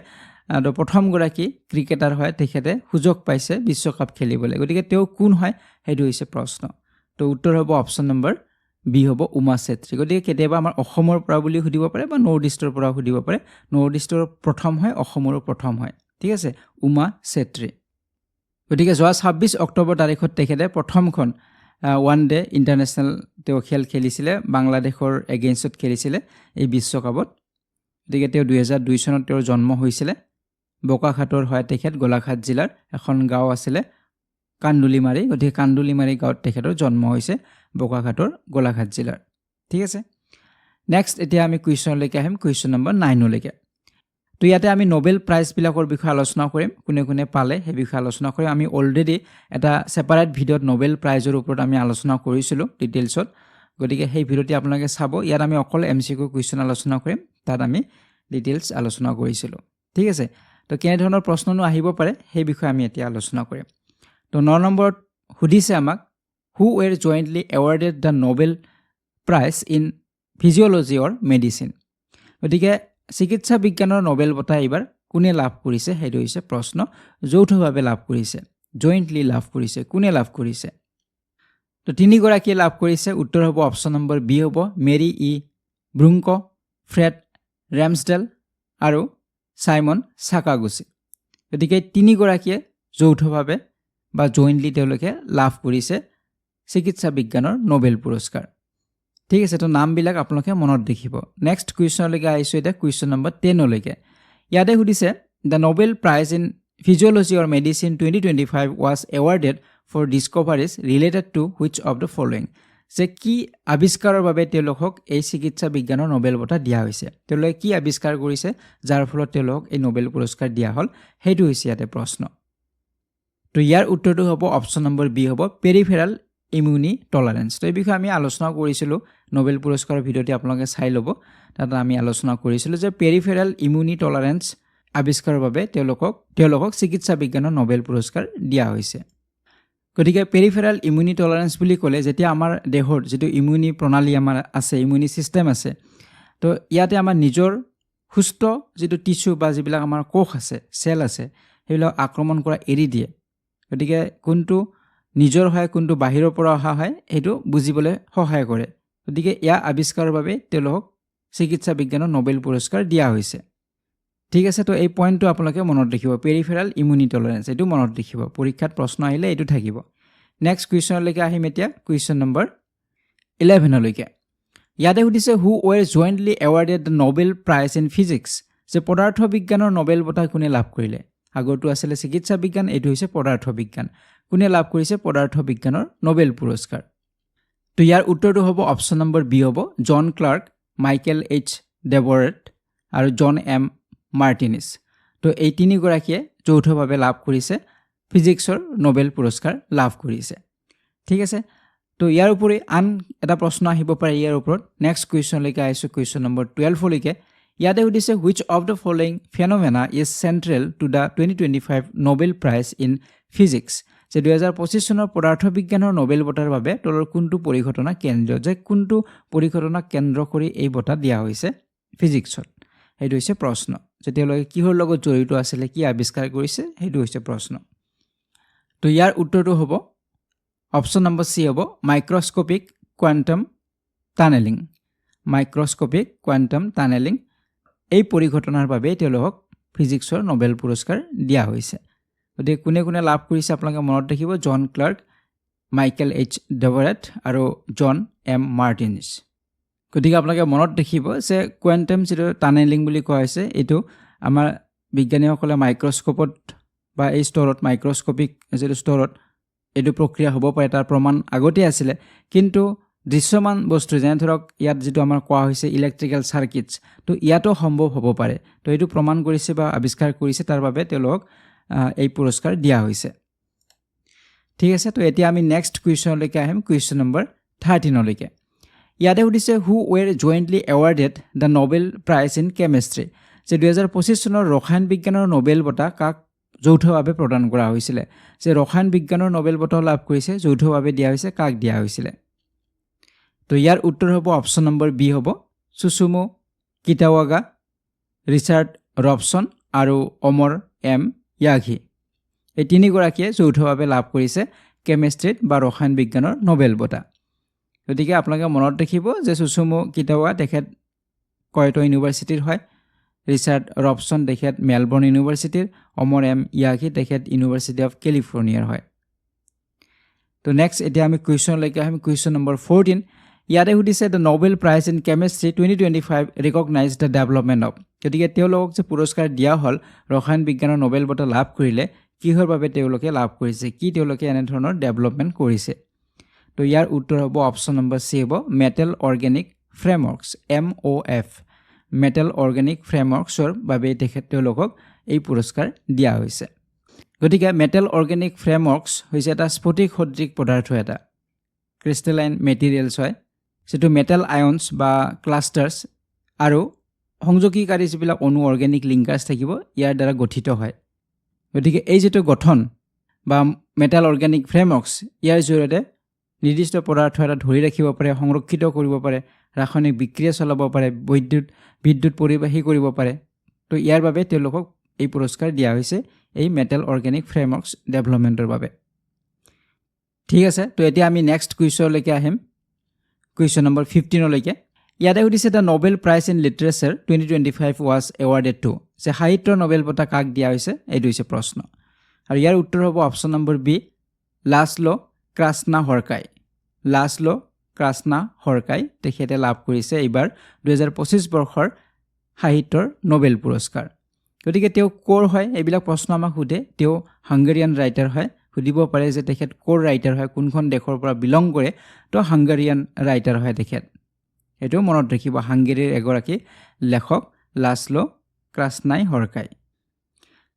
তো প্ৰথমগৰাকী ক্ৰিকেটাৰ হয়, তেখেতে সুযোগ পাইছে বিশ্বকাপ খেলিবলৈ। গতিকে তেওঁ কোন হয়, সেইটো হৈছে প্ৰশ্ন। তো উত্তৰ হ'ব অপশ্যন নম্বৰ বি হ'ব উমা চেত্ৰী। গতিকে কেতিয়াবা আমাৰ অসমৰ পৰা বুলি সুধিব পাৰে বা নৰ্থ ইষ্টৰ পৰাও সুধিব পাৰে। নৰ্থ ইষ্টৰ প্ৰথম হয়, অসমৰো প্ৰথম হয়। ঠিক আছে উমা চেত্ৰী গতিকে যোৱা 26 অক্টোবৰ তাৰিখত তেখেতে প্ৰথমখন ওৱান ডে ইণ্টাৰনেশ্যনেল তেওঁ খেল খেলিছিলে বাংলাদেশৰ এগেইনষ্টত খেলিছিলে এই বিশ্বকাপত গতিকে তেওঁ 2002 চনত তেওঁৰ জন্ম হৈছিলে বোকাখাটৰ হয় তেখেত গোলাঘাট জিলাৰ এখন গাঁও আছিলে কান্দুলিমাৰী গতিকে কান্দুলিমাৰী গাঁৱত তেখেতৰ জন্ম হৈছে বোকাখাটৰ গোলাঘাট জিলাৰ ঠিক আছে নেক্সট এতিয়া আমি কুৱেশ্যনলৈকে আহিম কুৱেশ্যন নম্বৰ 9 লৈকে তো ইয়াতে আমি নোবেল প্ৰাইজবিলাকৰ বিষয়ে আলোচনা কৰিম কোনে কোনে পালে সেই বিষয়ে আলোচনা কৰিম আমি অলৰেডি এটা সেপাৰেট ভিডিঅ'ত নোবেল প্ৰাইজৰ ওপৰত আমি আলোচনা কৰিছিলোঁ ডিটেইলছত গতিকে সেই ভিডিঅ'টি আপোনালোকে চাব ইয়াত আমি অকল এমচিকিউ কুৱেশ্যন আলোচনা কৰিম তাত আমি ডিটেইলছ আলোচনা কৰিছিলোঁ ঠিক আছে তো কেনে ধৰণৰ প্ৰশ্ননো আহিব পাৰে সেই বিষয়ে আমি এতিয়া আলোচনা কৰিম তো 9 নম্বৰত সুধিছে আমাক who were jointly awarded the Nobel prize in physiology or medicine গতিকে চিকিৎসা বিজ্ঞানৰ নোবেল বঁটা এইবাৰ কোনে লাভ কৰিছে সেইটো হৈছে প্ৰশ্ন যৌথভাৱে লাভ কৰিছে জয়েণ্টলি লাভ কৰিছে কোনে লাভ কৰিছে তো তিনিগৰাকীয়ে লাভ কৰিছে উত্তৰ হ'ব অপশ্যন নম্বৰ বি হ'ব মেৰী ই ব্ৰুংক ফ্ৰেড ৰেমছডেল আৰু চাইমন চাকাগুচি গতিকে তিনিগৰাকীয়ে যৌথভাৱে বা জয়েণ্টলি তেওঁলোকে লাভ কৰিছে চিকিৎসা বিজ্ঞানৰ নোবেল পুৰস্কাৰ ঠিক আছে তো নামবিলাক আপোনালোকে মনত ৰাখিব নেক্সট কুৱেশ্যনলৈকে আহিছোঁ এতিয়া কুৱেশ্যন নম্বৰ 10 লৈকে ইয়াতে সুধিছে the Nobel prize in physiology or medicine 2025 was awarded for discoveries related to which of the following যে কি আৱিষ্কাৰৰ বাবে তেওঁলোকক এই চিকিৎসা বিজ্ঞানৰ নোবেল বঁটা দিয়া হৈছে তেওঁলোকে কি আৱিষ্কাৰ কৰিছে যাৰ ফলত তেওঁলোকক এই নোবেল পুৰস্কাৰ দিয়া হ'ল সেইটো হৈছে ইয়াতে প্ৰশ্ন তো ইয়াৰ উত্তৰটো হ'ব অপশ্যন নম্বৰ বি হ'ব পেৰিফেৰাল ইমিউনি টলাৰেন্স তো এই বিষয়ে আমি আলোচনা কৰিছিলোঁ নোবেল পুৰস্কাৰৰ ভিডিঅ'টি আপোনালোকে চাই ল'ব তাত আমি আলোচনা কৰিছিলোঁ যে পেৰিফেৰাল ইমিউনি টলাৰেন্স আৱিষ্কাৰৰ বাবে তেওঁলোকক চিকিৎসা বিজ্ঞানৰ নোবেল পুৰস্কাৰ দিয়া হৈছে গতিকে পেৰিফেৰাল ইমিউনি টলাৰেন্স বুলি ক'লে যেতিয়া আমাৰ দেহৰ যিটো ইমিউনি প্ৰণালী আমাৰ আছে ইমিউনি ছিষ্টেম আছে তো ইয়াতে আমাৰ নিজৰ সুস্থ যিটো টিস্যু বা যিবিলাক আমাৰ কোষ আছে চেল আছে সেইবিলাক আক্ৰমণ কৰা এৰি দিয়ে গতিকে কোনটো নিজৰ হয় কোনটো বাহিৰৰ পৰা অহা হয় সেইটো বুজিবলৈ সহায় কৰে গতিকে ইয়াৰ আৱিষ্কাৰৰ বাবে তেওঁলোকক চিকিৎসা বিজ্ঞানৰ নোবেল পুৰস্কাৰ দিয়া হৈছে ঠিক আছে তো এই পইণ্টটো আপোনালোকে মনত ৰাখিব পেৰিফেৰাল ইমিউনি টলাৰেন্স এইটো মনত ৰাখিব পৰীক্ষাত প্ৰশ্ন আহিলে এইটো থাকিব নেক্সট কুৱেশ্যনলৈকে আহিম এতিয়া কুৱেশ্যন নম্বৰ 11 লৈকে ইয়াতে সুধিছে who were jointly awarded the Nobel prize in physics যে পদাৰ্থ বিজ্ঞানৰ নোবেল বঁটা কোনে লাভ কৰিলে আগৰটো আছিলে চিকিৎসা বিজ্ঞান এইটো হৈছে পদাৰ্থ বিজ্ঞান কোনে লাভ কৰিছে পদাৰ্থ বিজ্ঞানৰ নোবেল পুৰস্কাৰ তো ইয়াৰ উত্তৰটো হ'ব অপশ্যন নম্বৰ বি হ'ব জন ক্লাৰ্ক মাইকেল এইচ ডেবৰেট আৰু জন এম মাৰ্টিনিছ তো এই তিনিগৰাকীয়ে যৌথভাৱে লাভ কৰিছে ফিজিক্সৰ নোবেল পুৰস্কাৰ লাভ কৰিছে ঠিক আছে তো ইয়াৰ উপৰি আন এটা প্ৰশ্ন আহিব পাৰে ইয়াৰ ওপৰত নেক্সট কুৱেশ্যনলৈকে আহিছোঁ কুৱেশ্যন নম্বৰ 12 লৈকে ইয়াতে সুধিছে which of the following phenomena is central to the 2025 Nobel prize in physics যে 2025 চনৰ পদাৰ্থ বিজ্ঞানৰ নোবেল বঁটাৰ বাবে তলৰ কোনটো পৰিঘটনা কেন্দ্ৰ যে কোনটো পৰিঘটনা কেন্দ্ৰ কৰি এই বঁটা দিয়া হৈছে ফিজিক্সত সেইটো হৈছে প্ৰশ্ন যে তেওঁলোকে কিহৰ লগত জড়িত আছিলে কি আৱিষ্কাৰ কৰিছে সেইটো হৈছে প্ৰশ্ন তো ইয়াৰ উত্তৰটো হ'ব অপশ্যন নম্বৰ চি হ'ব microscopic quantum tunnelling microscopic quantum tunnelling এই পৰিঘটনাৰ বাবে তেওঁলোকক ফিজিক্সৰ নোবেল পুৰস্কাৰ দিয়া হৈছে গতিকে কোনে কোনে লাভ কৰিছে আপোনালোকে মনত ৰাখিব জন ক্লাৰ্ক মাইকেল এইচ ডেবৰেট আৰু জন এম মাৰ্টিনিছ গতিকে আপোনালোকে মনত ৰাখিব যে কোৱাণ্টাম যিটো টানেলিং বুলি কোৱা হৈছে এইটো আমাৰ বিজ্ঞানীসকলে মাইক্ৰস্কোপত বা এই স্তৰত মাইক্ৰস্কোপিক যিটো স্তৰত এইটো প্ৰক্ৰিয়া হ'ব পাৰে তাৰ প্ৰমাণ আগতে আছিলে কিন্তু দৃশ্যমান বস্তু যেনে ধৰক ইয়াত যিটো আমাৰ কোৱা হৈছে ইলেক্ট্ৰিকেল চাৰ্কিটছ তো ইয়াতো সম্ভৱ হ'ব পাৰে তো এইটো প্ৰমাণ কৰিছে বা আৱিষ্কাৰ কৰিছে তাৰ বাবে তেওঁলোকক এই পুৰস্কাৰ দিয়া হৈছে ঠিক আছে তো এতিয়া আমি নেক্সট কুৱেশ্যনলৈকে আহিম কুৱেশ্যন নম্বৰ 13 লৈকে ইয়াতে সুধিছে who were jointly awarded the Nobel prize in chemistry যে 2025 চনৰ ৰসায়ন বিজ্ঞানৰ নোবেল বঁটা কাক যৌথভাৱে প্ৰদান কৰা হৈছিলে যে ৰসায়ন বিজ্ঞানৰ নোবেল বঁটা লাভ কৰিছে যৌথভাৱে দিয়া হৈছে কাক দিয়া হৈছিলে তো ইয়াৰ উত্তৰ হ'ব অপশ্যন নম্বৰ বি হ'ব সুচুমু কিটাৱাগা ৰিচাৰ্ড ৰবচন আৰু অমৰ এম য়াঘি এই তিনিগৰাকীয়ে যৌথভাৱে লাভ কৰিছে কেমেষ্ট্ৰিত বা ৰসায়ন বিজ্ঞানৰ নোবেল বঁটা গতিকে আপোনালোকে মনত ৰাখিব যে সুচুমু কিটাৱা তেখেত কয়টো ইউনিভাৰ্চিটিৰ হয় ৰিচাৰ্ড ৰবচন তেখেত মেলবৰ্ণ ইউনিভাৰ্চিটিৰ, অমৰ এম ইয়াগি তেখেত ইউনিভাৰ্চিটি অফ কেলিফৰ্ণিয়াৰ হয়। তো নেক্সট এতিয়া আমি কুৱেশ্যনলৈকে আহিম। কুৱেশ্যন নম্বৰ 14 ইয়াতে সুধিছে the Nobel prize in chemistry 2025 recognise the development of. গতিকে তেওঁলোকক যে পুৰস্কাৰ দিয়া হ'ল, ৰসায়ন বিজ্ঞানৰ নোবেল বঁটা লাভ কৰিলে, কিহৰ বাবে তেওঁলোকে লাভ কৰিছে, কি তেওঁলোকে এনেধৰণৰ ডেভেলপমেণ্ট কৰিছে। তো ইয়াৰ উত্তৰ হ'ব অপশ্যন নম্বৰ চি হ'ব metal organic frameworks, MOF, metal organic ফ্ৰেমৱৰ্কছৰ বাবে তেওঁলোকক এই পুৰস্কাৰ দিয়া হৈছে। গতিকে মেটেল অৰ্গেনিক ফ্ৰেমৱৰ্কছ হৈছে এটা স্ফটিক সদৃশ পদাৰ্থ, এটা ক্ৰিষ্টেলাইন মেটেৰিয়েলছ হয়, যিটো মেটেল আয়নছ বা ক্লাষ্টাৰ্ছ আৰু সংযোগীকাৰী যিবিলাক অণু অৰ্গেনিক লিংকাৰ্ছ থাকিব ইয়াৰ দ্বাৰা গঠিত হয়। গতিকে এই যিটো গঠন বা মেটেল অৰ্গেনিক ফ্ৰেমৱৰ্কছ, ইয়াৰ জৰিয়তে নিৰ্দিষ্ট পদাৰ্থ এটা ধৰি ৰাখিব পাৰে, সংৰক্ষিত কৰিব পাৰে, ৰাসায়নিক বিক্ৰিয়া চলাব পাৰে, বিদ্যুৎ পৰিবাহী কৰিব পাৰে। তো ইয়াৰ বাবে তেওঁলোকক এই পুৰস্কাৰ দিয়া হৈছে এই মেটেল অৰ্গেনিক ফ্ৰেমৱৰ্কছ ডেভেলপমেণ্টৰ বাবে। ঠিক আছে, তো এতিয়া আমি নেক্সট কুৱেশ্যনলৈকে আহিম, কুৱেশ্যন নম্বৰ 15লৈকে। ইয়াতে সুধিছে the Nobel prize in literature 2025 was awarded to, যে সাহিত্যৰ নোবেল বঁটা কাক দিয়া হৈছে, এইটো হৈছে প্ৰশ্ন। আৰু ইয়াৰ উত্তৰ হ'ব অপশ্যন নম্বৰ বি লাছলো ক্ৰাস্নাহৰকাই। লাছলো ক্ৰাস্নাহৰকাই তেখেতে লাভ কৰিছে এইবাৰ 2025 বৰ্ষৰ সাহিত্যৰ নোবেল পুৰস্কাৰ। গতিকে তেওঁ ক'ৰ হয়, এইবিলাক প্ৰশ্ন আমাক সোধে। তেওঁ হাংগেৰিয়ান ৰাইটাৰ হয়, সুধিব পাৰে যে তেখেত ক'ৰ ৰাইটাৰ হয়, কোনখন দেশৰ পৰা বিলং কৰে, তো হাংগেৰিয়ান ৰাইটাৰ হয় তেখেত। এইটো মনত ৰাখিব, হাংগেৰীৰ এগৰাকী লেখক লাছলো ক্ৰাস্নাহৰকাই।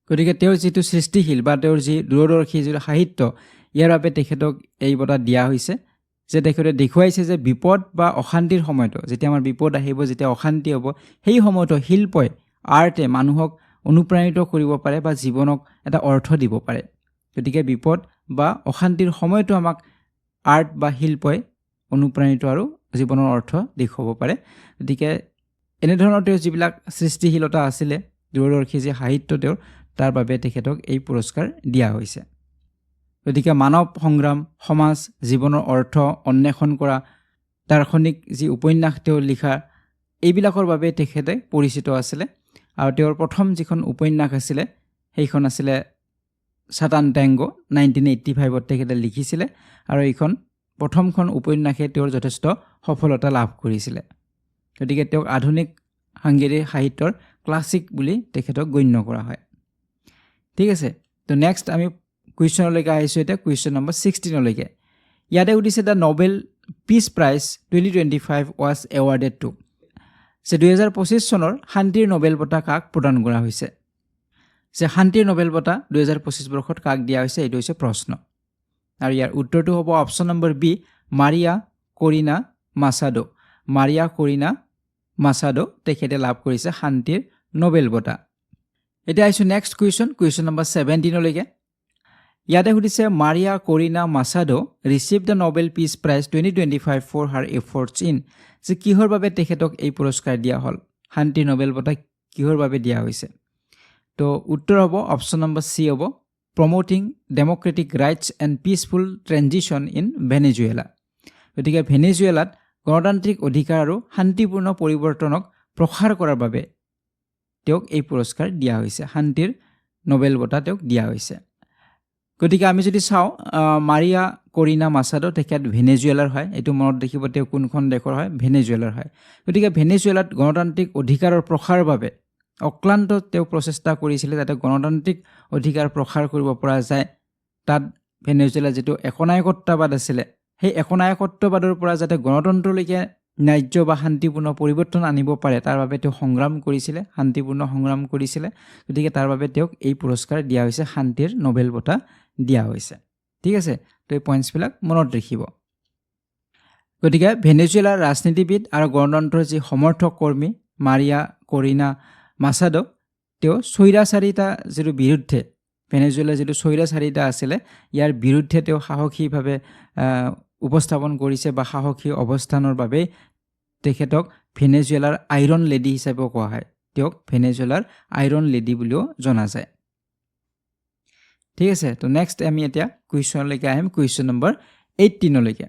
গতিকে তেওঁৰ যিটো সৃষ্টিশীল বা তেওঁৰ যি দূৰদৰ্শী যিটো সাহিত্য, ইয়াৰ বাবে তেখেতক এই বঁটা দিয়া হৈছে, যে তেখেতে দেখুৱাইছে যে বিপদ বা অশান্তিৰ সময়তো, যেতিয়া আমাৰ বিপদ আহিব, যেতিয়া অশান্তি হ'ব, সেই সময়তো শিল্পই, আৰ্টে মানুহক অনুপ্ৰাণিত কৰিব পাৰে বা জীৱনক এটা অৰ্থ দিব পাৰে। গতিকে বিপদ বা অশান্তিৰ সময়তো আমাক আৰ্ট বা শিল্পই অনুপ্ৰাণিত আৰু জীৱনৰ অৰ্থ দেখুৱাব পাৰে। গতিকে এনেধৰণৰ তেওঁৰ যিবিলাক সৃষ্টিশীলতা আছিলে, দূৰদৰ্শী যি সাহিত্য তেওঁৰ, তাৰ বাবে তেখেতক এই পুৰস্কাৰ দিয়া হৈছে। গতিকে মানৱ সংগ্ৰাম, সমাজ, জীৱনৰ অৰ্থ অন্বেষণ কৰা, দাৰ্শনিক যি উপন্যাস তেওঁ লিখা, এইবিলাকৰ বাবে তেখেতে পৰিচিত আছিলে। আৰু তেওঁৰ প্ৰথম যিখন উপন্যাস আছিলে, সেইখন আছিলে ছাটান টেংগো, 1985ত তেখেতে লিখিছিলে। আৰু এইখন প্ৰথমখন উপন্যাসে তেওঁৰ যথেষ্ট সফলতা লাভ কৰিছিলে। গতিকে তেওঁক আধুনিক হাংগেৰীৰ সাহিত্যৰ ক্লাছিক বুলি তেখেতক গণ্য কৰা হয়। ঠিক আছে, তো নেক্সট আমি কুৱেশ্যনলৈকে আহিছোঁ এতিয়া, কুৱেশ্যন নম্বৰ 16লৈকে। ইয়াতে সুধিছে the Nobel piece prize 2025 was awarded to, যে 2025 চনৰ শান্তিৰ নোবেল বঁটা কাক প্ৰদান কৰা হৈছে। যে শান্তিৰ নোবেল বঁটা 2025 বৰ্ষত কাক দিয়া হৈছে, এইটো হৈছে প্ৰশ্ন। আৰু ইয়াৰ উত্তৰটো হ'ব option number B Maria Corina Machado. Maria Corina Machado তেখেতে লাভ কৰিছে শান্তিৰ নোবেল বঁটা। এতিয়া আহিছোঁ নেক্সট কুৱেশ্যন, কুৱেশ্যন নম্বৰ 17লৈকে। ইয়াতে সুধিছে Maria Corina Machado received the Nobel piece prize 2025 for her efforts in, যে কিহৰ বাবে তেখেতক এই পুৰস্কাৰ দিয়া হ'ল, শান্তিৰ নোবেল বঁটা কিহৰ বাবে দিয়া হৈছে। তো উত্তৰ হ'ব অপশ্যন নম্বৰ চি হ'ব promoting democratic rights and peaceful transition in Venezuela. গতিকে ভেনেজুৱেলাত গণতান্ত্ৰিক অধিকাৰ আৰু শান্তিপূৰ্ণ পৰিৱৰ্তনক প্ৰসাৰ কৰাৰ বাবে তেওঁক এই পুৰস্কাৰ দিয়া হৈছে, শান্তিৰ নোবেল বঁটা তেওঁক দিয়া হৈছে। গতিকে আমি যদি চাওঁ, মাৰিয়া কৰিনা মাছাডো তেখেত ভেনেজুৱেলাৰ হয়, এইটো মনত ৰাখিব, তেওঁ কোনখন দেশৰ হয়, ভেনেজুৱেলাৰ হয়। গতিকে ভেনেজুৱেলাত গণতান্ত্ৰিক অধিকাৰৰ প্ৰসাৰৰ বাবে অক্লান্ত তেওঁ প্ৰচেষ্টা কৰিছিলে, যাতে গণতান্ত্ৰিক অধিকাৰ প্ৰসাৰ কৰিব পৰা যায়। তাত ভেনেজুৱেলাৰ যিটো একনায়কত্ববাদ আছিলে, সেই একনায়কত্ববাদৰ পৰা যাতে গণতন্ত্ৰলৈকে ন্যায্য বা শান্তিপূৰ্ণ পৰিৱৰ্তন আনিব পাৰে, তাৰ বাবে তেওঁ সংগ্ৰাম কৰিছিলে, শান্তিপূৰ্ণ সংগ্ৰাম কৰিছিলে। গতিকে তাৰ বাবে তেওঁক এই পুৰস্কাৰ দিয়া হৈছে, শান্তিৰ নোবেল বঁটা দিয়া হৈছে। ঠিক আছে, তো এই পইণ্টছবিলাক মনত ৰাখিব। গতিকে ভেনেজুৱেলাৰ ৰাজনীতিবিদ আৰু গণতন্ত্ৰৰ যি সমৰ্থক কৰ্মী মাৰিয়া কৰিনা মাছাডো, তেওঁ স্বৈৰাচাৰিতা যিটো বিৰুদ্ধে, ভেনেজুৱেলাৰ যিটো স্বৈৰাচাৰিতা আছিলে, ইয়াৰ বিৰুদ্ধে তেওঁ সাহসীভাৱে উপস্থাপন কৰিছে, বা সাহসী অৱস্থানৰ বাবে তেখেতক ভেনেজুৱেলাৰ আইৰণ লেডি হিচাপেও কোৱা হয়। তেওঁক ভেনেজুৱেলাৰ আইৰণ লেডি বুলিও জনা যায়। ঠিক আছে, তো নেক্সট আমি এতিয়া কুৱেশ্যনলৈকে আহিম, কুৱেশ্যন নম্বৰ 18লৈকে।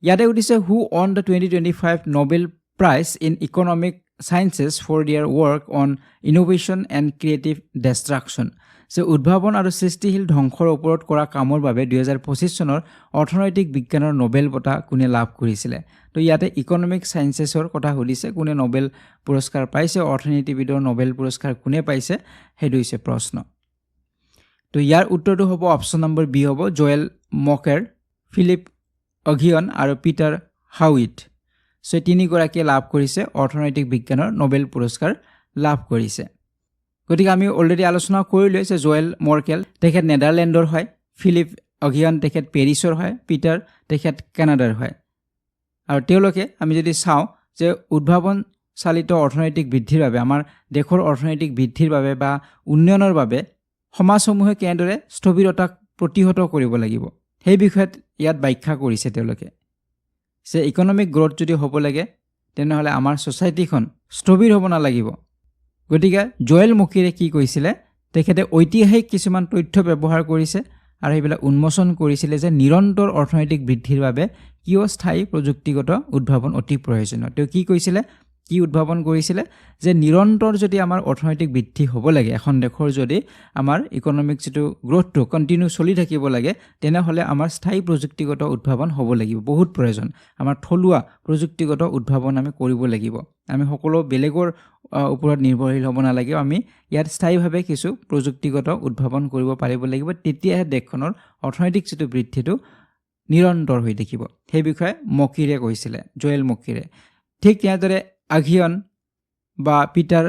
ইয়াতে সুধিছে who on the 2025 Nobel prize in economic Sciences for their work on innovation and creative destruction. যে উদ্ভাৱন আৰু সৃষ্টিশীল ধ্বংসৰ ওপৰত কৰা কামৰ বাবে 2025 চনৰ অৰ্থনৈতিক বিজ্ঞানৰ নোবেল বঁটা কোনে লাভ কৰিছিলে তো ইয়াতে ইকনমিক সায়েন্সেছৰ কথা সুধিছে কোনে নোবেল পুৰস্কাৰ পাইছে অৰ্থনীতিবিদৰ নোবেল পুৰস্কাৰ কোনে পাইছে হেতু হৈছে প্ৰশ্ন তো ইয়াৰ উত্তৰটো হ'ব অপচন নম্বৰ বি হ'ব জয়েল মকেৰ ফিলিপ অগিয়ন আৰু পিটাৰ হাউইট সো তিনিগৰাকীয়ে লাভ কৰিছে অৰ্থনৈতিক বিজ্ঞানৰ নোবেল পুৰস্কাৰ লাভ কৰিছে গতিকে আমি অলৰেডি আলোচনা কৰিলো যে জয়েল মৰ্কেল তেখেত নেদাৰল্যাণ্ডৰ হয় ফিলিপ অগিয়ন তেখেত পেৰিছৰ হয় পিটাৰ তেখেত কানাডাৰ হয় আৰু তেওঁলোকে আমি যদি চাওঁ যে উদ্ভাৱন চালিত অৰ্থনৈতিক বৃদ্ধিৰ বাবে আমাৰ দেশৰ অৰ্থনৈতিক বৃদ্ধিৰ বাবে বা উন্নয়নৰ বাবে সমাজসমূহে কেনেদৰে স্থবিৰতাক প্ৰতিহত কৰিব লাগিব সেই বিষয়ত ইয়াত ব্যাখ্যা কৰিছে তেওঁলোকে যে ইকনমিক গ্ৰোথ যদি হ'ব লাগে তেনেহলে আমাৰ সোসাইটিখন স্থবিৰ হ'ব নালাগিব গতিকে জয়েল মকিৰে কি কৈছিলে তেখেতে ঐতিহাসিক কিছুমান তথ্য ব্যৱহাৰ কৰিছে আৰু এইবিলাক উন্মোচন কৰিছিলে যে নিৰন্তৰ অৰ্থনৈতিক বৃদ্ধিৰ বাবে কিয় স্থায়ী প্ৰযুক্তিগত উদ্ভাৱন অতি প্ৰয়োজনীয় তেওঁ কি কৈছিলে কি উদ্ভাৱন কৰিছিলে যে নিৰন্তৰ যদি আমাৰ অৰ্থনৈতিক বৃদ্ধি হ'ব লাগে এখন দেশৰ যদি আমাৰ ইকনমিক যেটো গ্ৰোথটো কন্টিনিউ চলি থাকিব লাগে তেনেহলে আমাৰ স্থায়ী প্ৰযুক্তিগত উদ্ভাৱন হ'ব লাগিব বহুত প্ৰয়োজন আমাৰ থলুৱা প্ৰযুক্তিগত উদ্ভাৱন আমি কৰিব লাগিব আমি সকলো বেলেগৰ ওপৰত নিৰ্ভৰশীল হ'ব নালাগে আমি ইয়াত স্থায়ীভাৱে কিছু প্ৰযুক্তিগত উদ্ভাৱন কৰিব পাৰিব লাগিব তেতিয়াহে দেশখনৰ অৰ্থনৈতিক যেটো বৃদ্ধিটো নিৰন্তৰ হৈ থাকিব সেই বিষয়ে মকিৰে কৈছিলে জয়েল মকিৰে ঠিক তেনেদৰে আগিয়ন বা পিটাৰ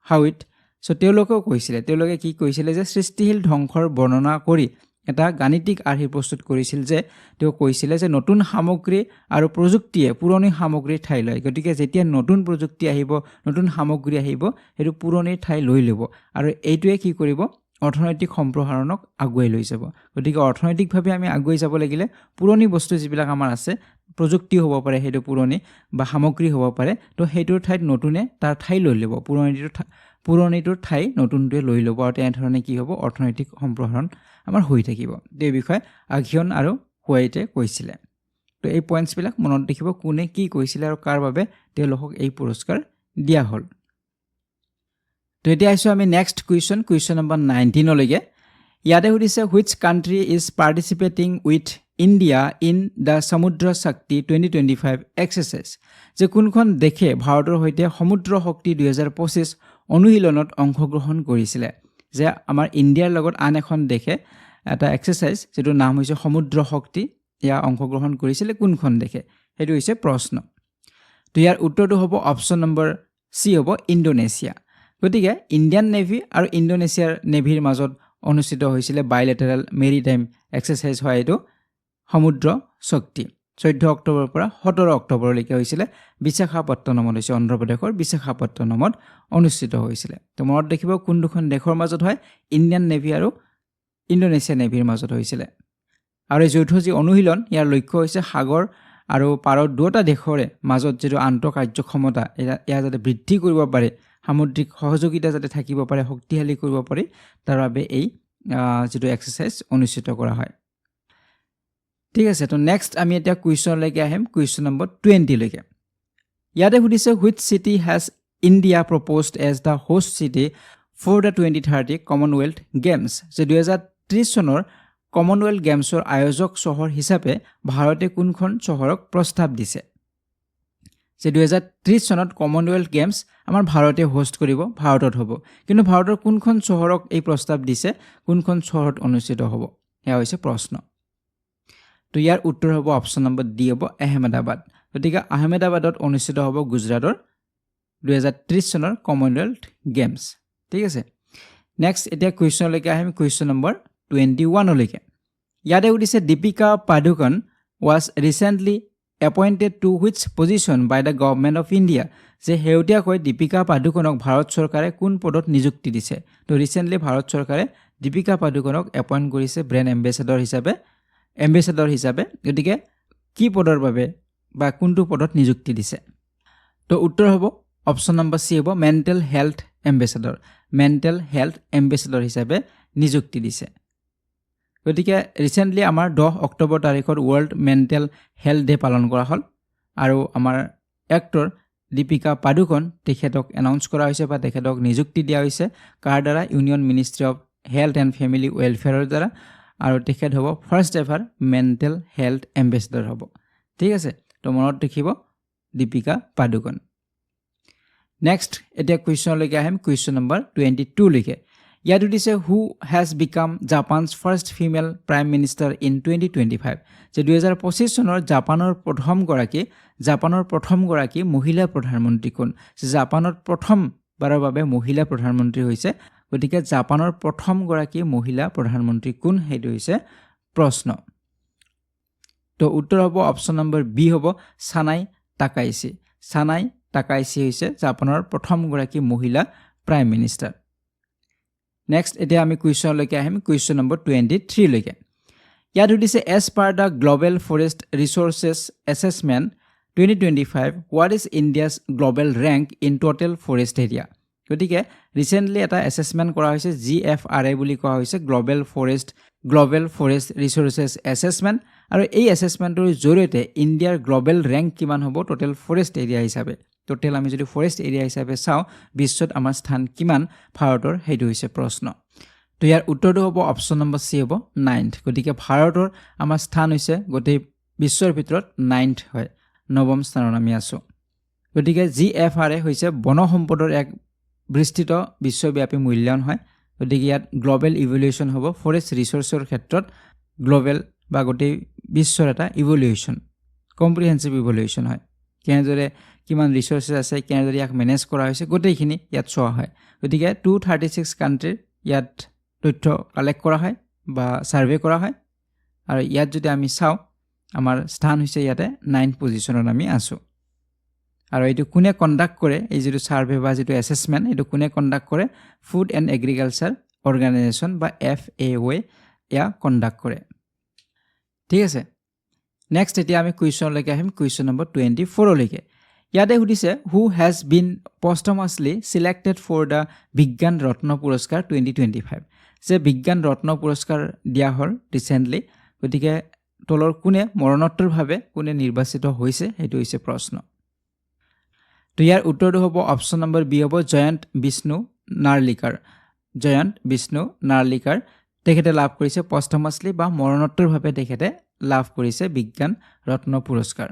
হাউইট সো তেওঁলোকেও কৈছিলে তেওঁলোকে কি কৈছিলে যে সৃষ্টিশীল ধ্বংসৰ বৰ্ণনা কৰি এটা গাণিতিক আৰ্হি প্ৰস্তুত কৰিছিল যে তেওঁ কৈছিলে যে নতুন সামগ্ৰী আৰু প্ৰযুক্তিয়ে পুৰণি সামগ্ৰীৰ ঠাই লয় গতিকে যেতিয়া নতুন প্ৰযুক্তি আহিব নতুন সামগ্ৰী আহিব হেতু পুৰণিৰ ঠাই লৈ ল'ব আৰু এইটোৱে কি কৰিব অৰ্থনৈতিক সম্প্ৰসাৰণক আগুৱাই লৈ যাব গতিকে অৰ্থনৈতিকভাৱে আমি আগুৱাই যাব লাগিলে পুৰণি বস্তু যিবিলাক আমাৰ আছে প্ৰযুক্তি হ'ব পাৰে হেতু পুৰণি বা সামগ্ৰী হ'ব পাৰে তো হেতুৰ ঠাইত নতুনে তাৰ ঠাই লৈ ল'ব পুৰণিটোৰ ঠাই নতুনটোৱে লৈ ল'ব আৰু তেনেধৰণে কি হ'ব অৰ্থনৈতিক সম্প্ৰসাৰণ আমাৰ হৈ থাকিব এই বিষয়ে আগিয়ন আৰু হোৱাইটে কৈছিলে তো এই পইণ্টছবিলাক মনত ৰাখিব কোনে কি কৈছিলে আৰু কাৰ বাবে তেওঁলোকক এই পুৰস্কাৰ দিয়া হ'ল তো এতিয়া আইছো আমি নেক্সট কুৱেশ্যন নম্বৰ 19 লৈকে ইয়াতে সুধিছে which country is participating with India in the সমুদ্ৰ শক্তি 2025 exercise যে কোনখন দেশে ভাৰতৰ সৈতে সমুদ্ৰ শক্তি 2025 অনুশীলনত অংশগ্ৰহণ কৰিছিলে যে আমাৰ ইণ্ডিয়াৰ লগত আন এখন দেশে এটা এক্সাৰসাইজ যেটো নাম হৈছে সমুদ্ৰ শক্তি ইয়া অংশগ্ৰহণ কৰিছিলে কোনখন দেশে হেতু হৈছে প্ৰশ্ন তো ইয়াৰ উত্তৰটো হ'ব অপচন নম্বৰ সি হ'ব ইণ্ডোনেছিয়া গতিকে ইণ্ডিয়ান নেভি আৰু ইণ্ডোনেছিয়াৰ নেভিৰ মাজত অনুষ্ঠিত হৈছিলে বাইলেটাৰেল মেৰিটাইম এক্সাৰসাইজ হয় এটো সমুদ্ৰ শক্তি 14 অক্টোবৰৰ পৰা 17 অক্টোবৰলৈকে হৈছিলে বিশাখাপট্টনমত হৈছে অন্ধ্ৰপ্ৰদেশৰ বিশাখাপট্টনমত অনুষ্ঠিত হৈছিলে তো মনত ৰাখিব কোন দুখন দেশৰ মাজত হয় ইণ্ডিয়ান নেভি আৰু ইণ্ডোনেছিয়া নেভিৰ মাজত হৈছিলে আৰু এই যৌথ যি অনুশীলন ইয়াৰ লক্ষ্য হৈছে সাগৰ আৰু পাৰৰ দুটা দেশৰে মাজত যেটো আন্তঃ কাৰ্যক্ষমতা এয়া যাতে বৃদ্ধি কৰিব পাৰে সামুদ্ৰিক সহযোগিতা যাতে থাকিব পাৰে শক্তিশালী কৰিব পাৰে তাৰ বাবে এই যেটো এক্সাৰসাইজ অনুষ্ঠিত কৰা হয় ঠিক আছে তো নেক্সট আমি এটা কুৱেশ্যন লৈকে আহিম কুৱেশ্যন নম্বৰ 20 লৈকে ইয়াতে সুধিছে which city has India proposed as the host city for the 2030 Commonwealth Games যে 2030 চনৰ কমনৱেলথ গেমছৰ আয়োজক চহৰ হিচাপে ভাৰতে কোনখন চহৰক প্ৰস্তাৱ দিছে যে 2030 চনত কমনৱেলথ গেমছ আমাৰ ভাৰতে হোষ্ট কৰিব ভাৰতত হ'ব কিন্তু ভাৰতৰ কোনখন চহৰক এই প্ৰস্তাৱ দিছে কোনখন চহৰত অনুষ্ঠিত হ'ব এয়া হৈছে প্ৰশ্ন তো ইয়াৰ উত্তৰ হ'ব অপচন নম্বৰ ডি হ'ব আহমেদাবাদ গতিকে আহমেদাবাদত অনুষ্ঠিত হ'ব গুজৰাটৰ 2030 চনৰ কমনৱেলথ গেমছ ঠিক আছে নেক্সট এতিয়া কুৱেশ্যন লৈকে আহিম কুৱেশ্যন নম্বৰ 21 লৈকে ইয়াতে উঠিছে Deepika Padukone was recently appointed to which position by the government of India যে হেউটিয়াকৈ দীপিকা পাডুকনক ভাৰত চৰকাৰে কোন পদত নিযুক্তি দিছে তো ৰিসেন্টলি ভাৰত চৰকাৰে দীপিকা পাডুকনক এপইন্ট কৰিছে ব্ৰেণ্ড এম্বেছাডৰ হিচাপে গতিকে কি পদৰ বাবে বা কোনটো পদত নিযুক্তি দিছে তো উত্তৰ হ'ব অপচন নম্বৰ সি হ'ব মেণ্টেল হেলথ এম্বেছাডৰ হিচাপে নিযুক্তি দিছে গতিকে ৰিসেন্টলি আমাৰ 10 অক্টোবৰ তাৰিখৰ ৱৰ্ল্ড মেণ্টেল হেলথ ডে পালন কৰা হ'ল আৰু আমাৰ এক্টৰ দীপিকা পাডুকন তেখেতক এনাউন্স কৰা হৈছে বা তেখেতক নিযুক্তি দিয়া হৈছে কাৰ দ্বাৰা union ministry of health and family ৱেলফেয়াৰৰ দ্বাৰা আৰু তেখেত হ'ব first ever mental health ambassador হ'ব ঠিক আছে তো মনত ৰাখিব দীপিকা পাডুকন নেক্সট এতিয়া কুৱেশ্যনলৈকে আহিম কুৱেশ্যন নম্বৰ 22 লৈকে ইয়াত দিছে who has become Japan's first female prime minister in 2025 যে 2025 চনৰ জাপানৰ প্ৰথমগৰাকী মহিলা প্ৰধানমন্ত্ৰী কোন জাপানত প্ৰথমবাৰৰ বাবে মহিলা প্ৰধানমন্ত্ৰী হৈছে গতিকে জাপানৰ প্ৰথমগৰাকী মহিলা প্ৰধানমন্ত্ৰী কোন সেইটো হৈছে প্ৰশ্ন তো উত্তৰ হ'ব অপচন নম্বৰ বি হ'ব সানাই তাকাইছি হৈছে জাপানৰ প্ৰথমগৰাকী মহিলা প্ৰাইম মিনিষ্টাৰ নেক্সট এতিয়া আমি কুৱেশ্যনলৈকে আহিম কুৱেশ্যন নম্বৰ 23 লৈকে ইয়াত দিছে as per the global forest resources assessment 2025 what is India's global rank in total forest area গতিকে ৰিচেণ্টলি এটা এছেছমেণ্ট কৰা হৈছে GFRA বুলি কোৱা হৈছে গ্লোবেল ফৰেষ্ট ৰিচোৰ্চেছ এছেছমেণ্ট আৰু এই এছেছমেণ্টৰ জৰিয়তে ইণ্ডিয়াৰ গ্লোবেল ৰেংক কিমান হ'ব টোটেল ফৰেষ্ট এৰিয়া হিচাপে টোটেল আমি যদি ফৰেষ্ট এৰিয়া হিচাপে চাওঁ বিশ্বত আমাৰ স্থান কিমান ভাৰতৰ সেইটো হৈছে প্ৰশ্ন তো ইয়াৰ উত্তৰটো হ'ব অপচন নম্বৰ সি হ'ব 9th গতিকে ভাৰতৰ আমাৰ স্থান হৈছে গোটেই বিশ্বৰ ভিতৰত 9th হয় নৱম স্থানত আমি আছো গতিকে GFRA হৈছে বন সম্পদৰ এক বিস্তৃত বিশ্বব্যাপী মূল্যায়ন হয় গতিকে ইয়াত গ্লোবেল ইভ্যালুৱেশ্যন হ'ব ফৰেষ্ট ৰিচোৰ্চৰ ক্ষেত্ৰত গ্লোবেল বা গোটেই বিশ্বৰ এটা ইভ্যালুৱেশ্যন কম্প্ৰিহেনসিভ ইভ্যালুৱেশ্যন হয় কেনেদৰে কিমান ৰিচোৰ্চেছ আছে কেনেদৰে ইয়াক মেনেজ কৰা হৈছে গোটেইখিনি ইয়াত চোৱা হয় গতিকে 236 কাণ্ট্ৰিৰ ইয়াত তথ্য কালেক্ট কৰা হয় বা সাৰ্ভে কৰা হয় আৰু ইয়াত যদি আমি চাওঁ আমাৰ স্থান হৈছে ইয়াতে 9th পজিশনত আমি আছো আৰু এইটো কোনে কন্ডাক্ট কৰে এই যেটো সাৰ্ভে বা যেটো এছেছমেন্ট এইটো কোনে কন্ডাক্ট কৰে ফুড এণ্ড এগ্ৰিকালচাৰ অৰ্গানাইজেশ্যন বা FAO ইয়া কন্ডাক্ট কৰে ঠিক আছে নেক্সট এতিয়া আমি কুৱেশ্যনলৈকে আহিম কুৱেশ্যন নম্বৰ 24 লৈকে ইয়াতে সুধিছে who has been posthumously selected for the Vigyan Ratna পুৰস্কাৰ 2025 যে বিজ্ঞান ৰত্ন পুৰস্কাৰ দিয়া হ'ল ৰিসেন্টলি গতিকে তলৰ কোনে মৰণোত্তৰভাৱে কোনে নিৰ্বাচিত হৈছে সেইটো হৈছে প্ৰশ্ন তো ইয়াৰ উত্তৰটো হ'ব অপচন নম্বৰ বি হ'ব জয়ন্ত বিষ্ণু নাৰ্লিকাৰ তেখেতে লাভ কৰিছে পষ্টমাছলি বা মৰণোত্তৰভাৱে তেখেতে লাভ কৰিছে বিজ্ঞান ৰত্ন পুৰস্কাৰ